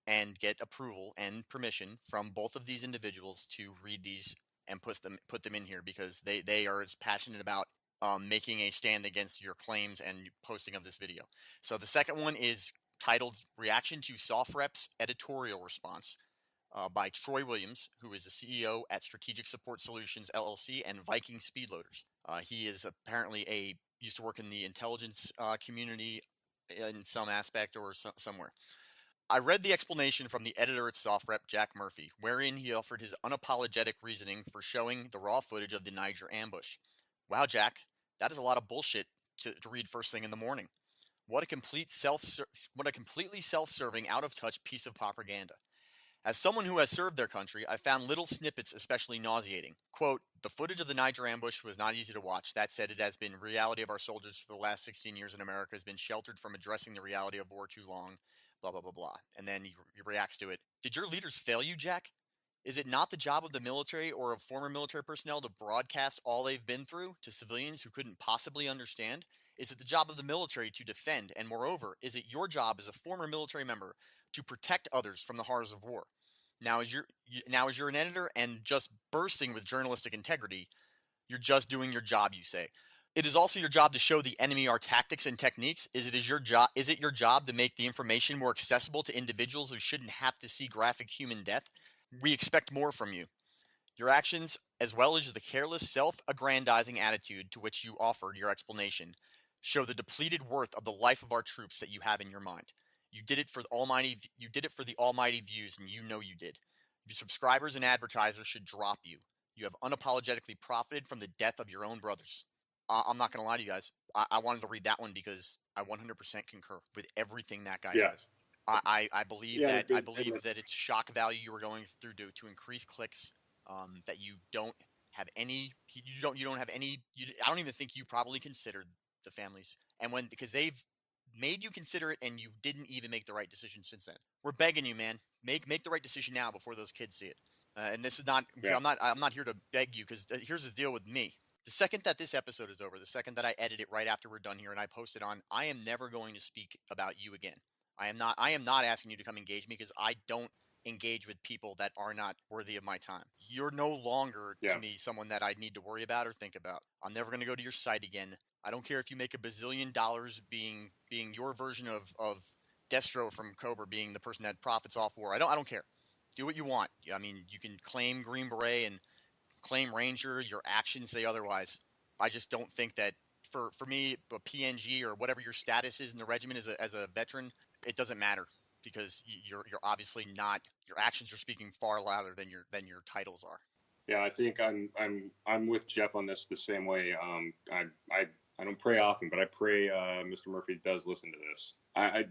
D: and get approval and permission from both of these individuals to read these and put them in here, because they are as passionate about making a stand against your claims and posting of this video. So the second one is titled Reaction to Soft Rep's Editorial Response by Troy Williams, who is the CEO at Strategic Support Solutions, LLC, and Viking Speedloaders. He is apparently used to work in the intelligence community, in some aspect or somewhere. I read the explanation from the editor at Soft Rep, Jack Murphy, wherein he offered his unapologetic reasoning for showing the raw footage of the Niger ambush. Wow, Jack, that is a lot of bullshit to read first thing in the morning. What a completely self-serving, out-of-touch piece of propaganda. As someone who has served their country, I found little snippets especially nauseating. Quote, the footage of the Niger ambush was not easy to watch. That said, it has been reality of our soldiers for the last 16 years in America has been sheltered from addressing the reality of war too long, blah, blah, blah, blah. And then he reacts to it. Did your leaders fail you, Jack? Is it not the job of the military or of former military personnel to broadcast all they've been through to civilians who couldn't possibly understand? Is it the job of the military to defend? And moreover, is it your job as a former military member to protect others from the horrors of war? Now, as you're an editor and just bursting with journalistic integrity, you're just doing your job, you say. It is also your job to show the enemy our tactics and techniques. Is it your job to make the information more accessible to individuals who shouldn't have to see graphic human death? We expect more from you. Your actions, as well as the careless, self-aggrandizing attitude to which you offered your explanation, show the depleted worth of the life of our troops that you have in your mind. You did it for the almighty views, and you know you did. Your subscribers and advertisers should drop you. You have unapologetically profited from the death of your own brothers. I'm not going to lie to you guys. I wanted to read that one because I 100% concur with everything that guy says. I believe that it's shock value you were going through to increase clicks. That you don't have any. You don't have any. I don't even think you probably considered the families, and because they've made you consider it, and you didn't even make the right decision since then. We're begging you, man. Make the right decision now before those kids see it. And this is not. Yeah. I'm not here to beg you because here's the deal with me. The second that this episode is over, the second that I edit it right after we're done here and I post it on, I am never going to speak about you again. I am not asking you to come engage me because I don't engage with people that are not worthy of my time. You're no longer to me someone that I need to worry about or think about. I'm never going to go to your site again. I don't care if you make $1 bazillion being your version of Destro from Cobra being the person that profits off war. I don't care. Do what you want. I mean, you can claim Green Beret and claim Ranger. Your actions say otherwise. I just don't think that for me, a PNG or whatever your status is in the regiment as a veteran, it doesn't matter. Because you're obviously not. Your actions are speaking far louder than your titles are.
A: Yeah, I think I'm with Jeff on this the same way. I don't pray often, but I pray Mr. Murphy does listen to this.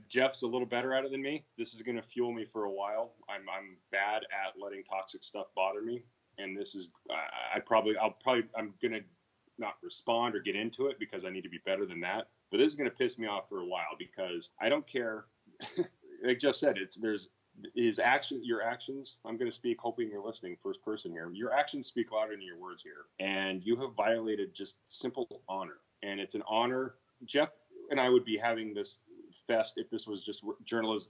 A: Jeff's a little better at it than me. This is going to fuel me for a while. I'm bad at letting toxic stuff bother me, and this is I'm going to not respond or get into it because I need to be better than that. But this is going to piss me off for a while because I don't care. Like Jeff said, your actions. I'm going to speak, hoping you're listening, first person here. Your actions speak louder than your words here, and you have violated just simple honor. And it's an honor. Jeff and I would be having this fest if this was just journalist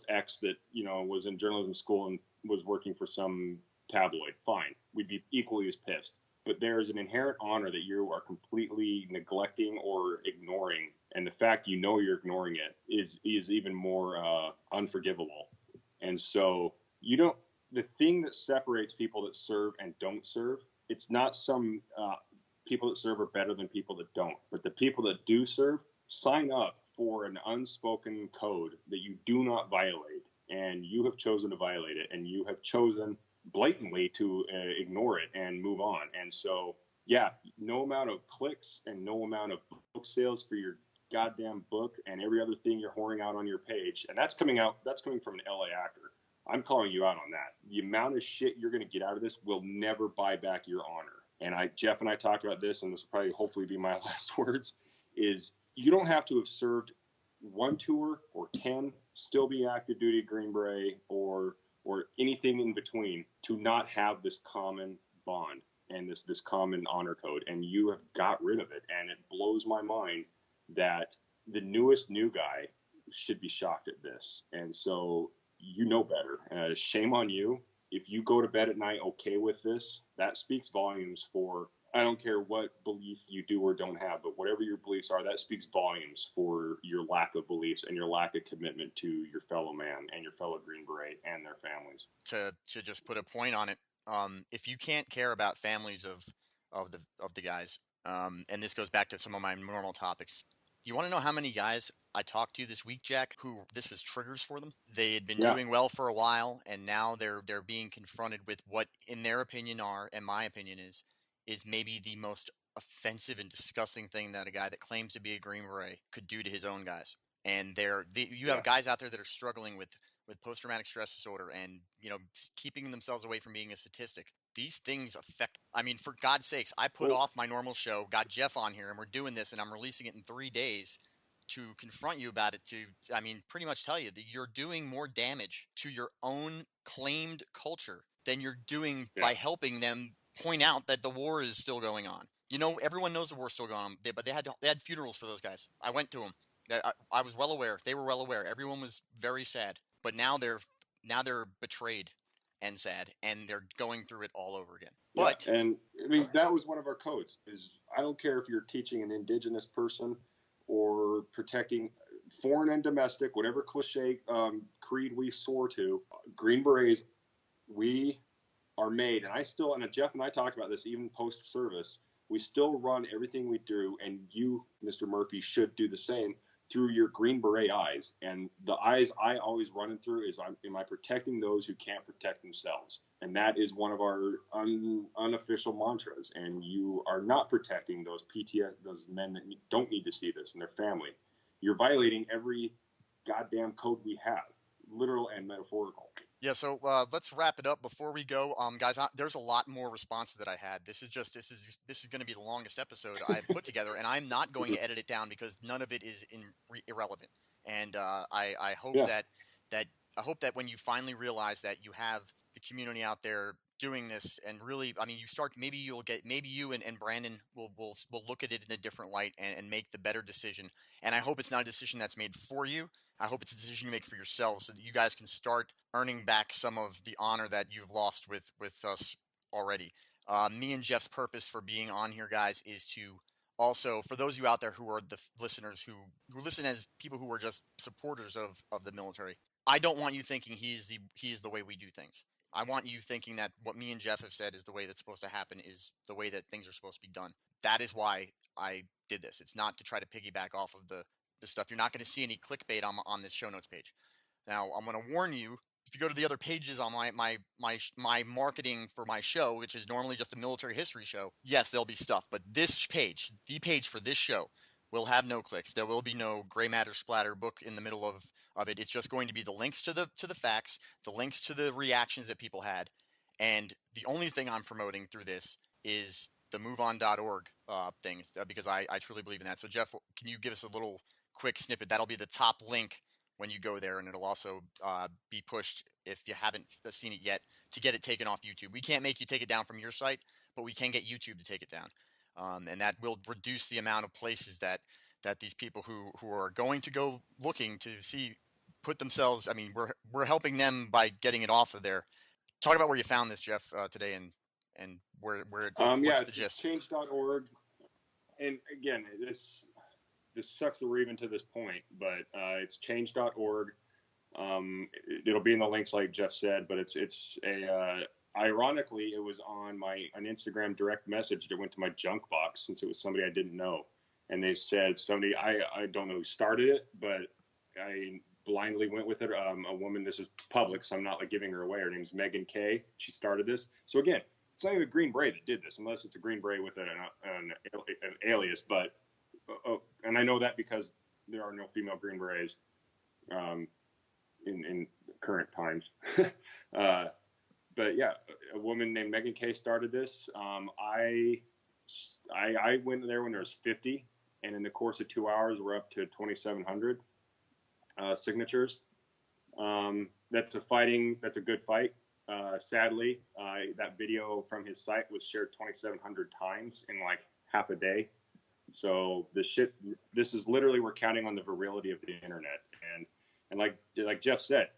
A: X that was in journalism school and was working for some tabloid. Fine, we'd be equally as pissed. But there is an inherent honor that you are completely neglecting or ignoring. And the fact you're ignoring it is even more unforgivable. And so the thing that separates people that serve and don't serve, it's not some people that serve are better than people that don't. But the people that do serve sign up for an unspoken code that you do not violate. And you have chosen to violate it. And you have chosen blatantly to ignore it and move on. And so, no amount of clicks and no amount of book sales for your goddamn book and every other thing you're whoring out on your page, and that's coming from an LA actor. I'm calling you out on that. The amount of shit you're going to get out of this will never buy back your honor. And Jeff and I talked about this, and this will probably hopefully be my last words, is you don't have to have served one tour or 10, still be active duty Green Beret or anything in between to not have this common bond and this common honor code. And you have got rid of it. And it blows my mind that the new guy should be shocked at this. And so better. Shame on you. If you go to bed at night okay with this, that speaks volumes for, I don't care what belief you do or don't have, but whatever your beliefs are, that speaks volumes for your lack of beliefs and your lack of commitment to your fellow man and your fellow Green Beret and their families.
D: To just put a point on it, if you can't care about families of the guys, and this goes back to some of my normal topics, you want to know how many guys I talked to this week, Jack, who this was triggers for them. They had been doing well for a while, and now they're being confronted with what, in their opinion, and my opinion is maybe the most offensive and disgusting thing that a guy that claims to be a Green Beret could do to his own guys. And you have guys out there that are struggling with post-traumatic stress disorder and, keeping themselves away from being a statistic. These things affect, for God's sakes, I put off my normal show, got Jeff on here, and we're doing this, and I'm releasing it in 3 days to confront you about it, pretty much tell you that you're doing more damage to your own claimed culture than you're doing by helping them point out that the war is still going on. Everyone knows the war's still going on, but they had funerals for those guys. I went to them. I was well aware. They were well aware. Everyone was very sad. But now they're betrayed and sad, and they're going through it all over again. But
A: and that was one of our codes. Is I don't care if you're teaching an indigenous person or protecting foreign and domestic, whatever cliche creed we soar to. Green Berets, we are made, and Jeff and I talked about this even post service. We still run everything we do, and you, Mr. Murphy, should do the same through your Green Beret eyes. And the eyes I always run it through is, am I protecting those who can't protect themselves? And that is one of our unofficial mantras. And you are not protecting those those men that don't need to see this and their family. You're violating every goddamn code we have, literal and metaphorical.
D: Yeah, so let's wrap it up before we go, guys. There's a lot more responses that I had. This is going to be the longest episode I've put together, and I'm not going to edit it down because none of it is irrelevant. And I hope that when you finally realize that you have the community out there doing this, and really, maybe you and Brandon will look at it in a different light and make the better decision. And I hope it's not a decision that's made for you. I hope it's a decision you make for yourselves so that you guys can start earning back some of the honor that you've lost with us already. Me and Jeff's purpose for being on here, guys, is to also, for those of you out there who are the listeners who listen as people who are just supporters of the military, I don't want you thinking he is the way we do things. I want you thinking that what me and Jeff have said is the way that's supposed to happen, is the way that things are supposed to be done. That is why I did this. It's not to try to piggyback off of the stuff. You're not going to see any clickbait on this show notes page. Now, I'm going to warn you, if you go to the other pages on my marketing for my show, which is normally just a military history show, yes, there'll be stuff. But this page, the page for this show, will have no clicks. There will be no gray matter splatter book in the middle of it. It's just going to be the links to the facts, the links to the reactions that people had. And the only thing I'm promoting through this is the moveon.org things, because I truly believe in that. So, Jeff, can you give us a little quick snippet? That'll be the top link when you go there, and it'll also be pushed, if you haven't seen it yet, to get it taken off YouTube. We can't make you take it down from your site, but we can get YouTube to take it down. And that will reduce the amount of places that these people who are going to go looking to see put themselves. We're helping them by getting it off of there. Talk about where you found this, Jeff, today, and what's the gist?
A: Change.org. And again, this sucks that we're even to this point, but it's change.org. It'll be in the links, like Jeff said, but it's ironically, it was on an Instagram direct message that went to my junk box, since it was somebody I didn't know. And they said I don't know who started it, but I blindly went with it. A woman, this is public, so I'm not giving her away. Her name's Megan K. She started this. So again, it's not even a Green Beret that did this, unless it's a Green Beret with an alias. But and I know that because there are no female Green Berets in current times. But yeah, a woman named Megan K started this. I went there when there was 50, and in the course of 2 hours, we're up to 2,700 signatures. That's a good fight. Sadly, that video from his site was shared 2,700 times in half a day. So this is literally, we're counting on the virility of the internet. And like Jeff said,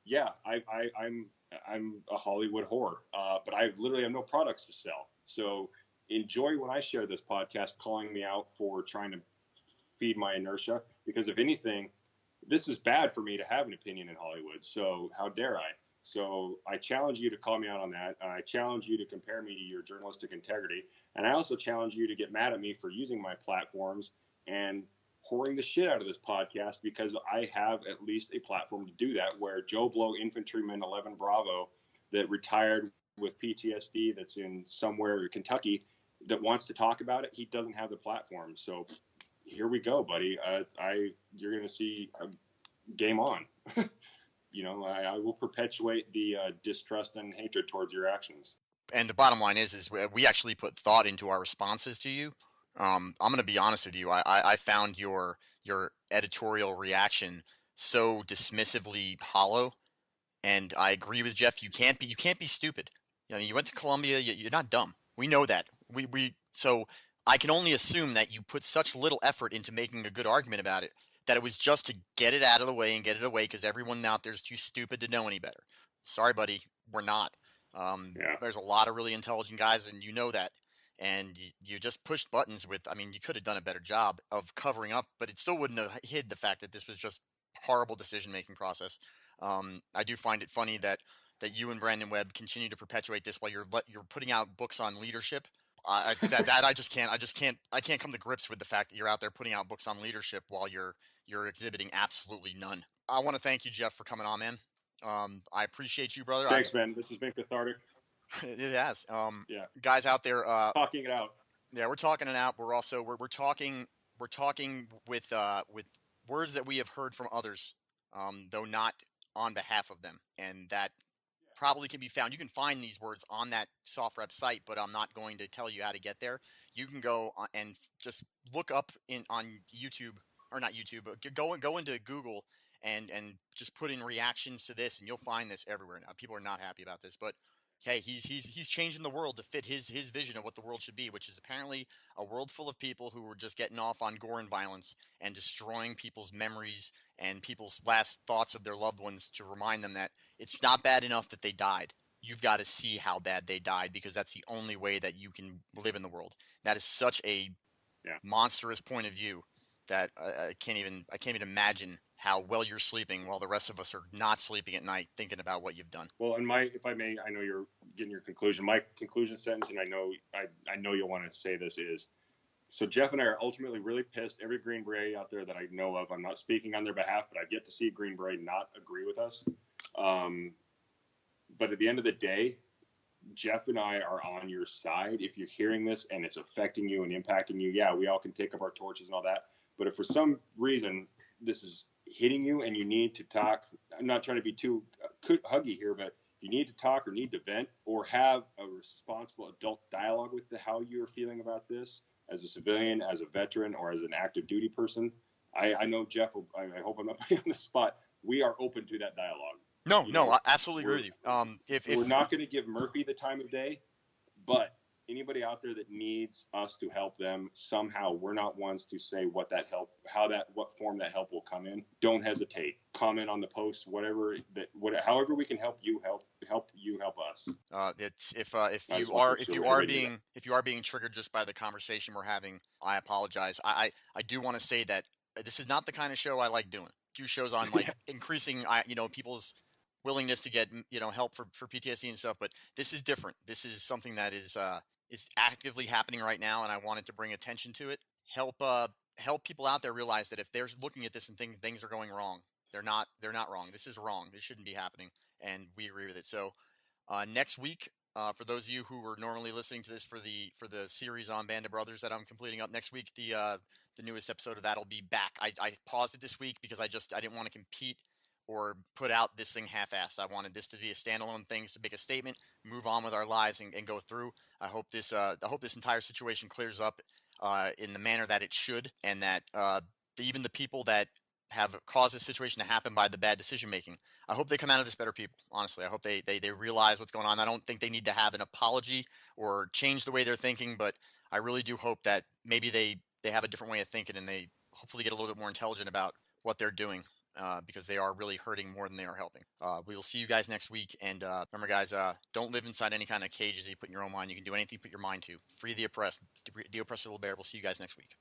A: yeah, I'm a Hollywood whore, but I literally have no products to sell. So enjoy when I share this podcast calling me out for trying to feed my inertia, because if anything, this is bad for me to have an opinion in Hollywood. So how dare I? So I challenge you to call me out on that. I challenge you to compare me to your journalistic integrity. And I also challenge you to get mad at me for using my platforms and pouring the shit out of this podcast because I have at least a platform to do that, where Joe Blow, Infantryman 11 Bravo, that retired with PTSD, that's in somewhere in Kentucky, that wants to talk about it, he doesn't have the platform. So here we go, buddy. You're going to see game on. I will perpetuate the distrust and hatred towards your actions.
D: And the bottom line is we actually put thought into our responses to you. I'm going to be honest with you. I found your editorial reaction so dismissively hollow, and I agree with Jeff. You can't be stupid. You went to Columbia. You're not dumb. We know that. So I can only assume that you put such little effort into making a good argument about it that it was just to get it out of the way and get it away because everyone out there is too stupid to know any better. Sorry, buddy, we're not. There's a lot of really intelligent guys, and you know that. And you just pushed buttons with, you could have done a better job of covering up, but it still wouldn't have hid the fact that this was just horrible decision-making process. I do find it funny that you and Brandon Webb continue to perpetuate this while you're putting out books on leadership. I can't come to grips with the fact that you're out there putting out books on leadership while you're exhibiting absolutely none. I want to thank you, Jeff, for coming on, man. I appreciate you, brother.
A: Thanks, man. This has been cathartic.
D: It has.
A: Yeah.
D: Guys out there,
A: talking it out.
D: Yeah, we're talking it out. We're also we're talking with words that we have heard from others, though not on behalf of them, and that probably can be found. You can find these words on that SoftRep site, but I'm not going to tell you how to get there. You can go and just look up on YouTube, or not YouTube, but go into Google and just put in reactions to this, and you'll find this everywhere now. People are not happy about this, but hey, he's changing the world to fit his vision of what the world should be, which is apparently a world full of people who were just getting off on gore and violence and destroying people's memories and people's last thoughts of their loved ones to remind them that it's not bad enough that they died. You've got to see how bad they died, because that's the only way that you can live in the world. That is such a monstrous point of view that I can't even imagine how well you're sleeping while the rest of us are not sleeping at night thinking about what you've done.
A: Well, and if I may, I know you're getting your conclusion. My conclusion sentence, and I know you'll want to say this, is, so Jeff and I are ultimately really pissed. Every Green Beret out there that I know of, I'm not speaking on their behalf, but I've yet to see a Green Beret not agree with us. But at the end of the day, Jeff and I are on your side. If you're hearing this and it's affecting you and impacting you, yeah, we all can take up our torches and all that. But if for some reason this is hitting you and you need to talk, I'm not trying to be too huggy here, but you need to talk or need to vent or have a responsible adult dialogue with how you're feeling about this as a civilian, as a veteran, or as an active duty person. I know, Jeff, I hope I'm not putting you on the spot. We are open to that dialogue.
D: No, I absolutely agree with you. If
A: we're not going to give Murphy the time of day, but anybody out there that needs us to help them somehow, we're not ones to say what form that help will come in. Don't hesitate. Comment on the post, however we can help you help us. If you are being triggered just by the conversation we're having, I apologize. I do want to say that this is not the kind of show I like doing. Do shows on increasing people's willingness to get help for PTSD and stuff, but this is different. This is something that is actively happening right now, and I wanted to bring attention to it. Help people out there realize that if they're looking at this and things are going wrong, they're not wrong. This is wrong. This shouldn't be happening, and we agree with it. So next week, for those of you who were normally listening to this for the series on Band of Brothers that I'm completing up next week, the newest episode of that will be back. I paused it this week because I didn't want to compete or put out this thing half-assed. I wanted this to be a standalone thing, to make a statement, move on with our lives, and go through. I hope this entire situation clears up in the manner that it should, and that even the people that have caused this situation to happen by the bad decision making, I hope they come out of this better people. Honestly, I hope they realize what's going on. I don't think they need to have an apology or change the way they're thinking, but I really do hope that maybe they have a different way of thinking, and they hopefully get a little bit more intelligent about what they're doing. Because they are really hurting more than they are helping. We will see you guys next week. And remember, guys, don't live inside any kind of cages that you put in your own mind. You can do anything you put your mind to. Free the oppressed. The oppressed little bear. We'll see you guys next week.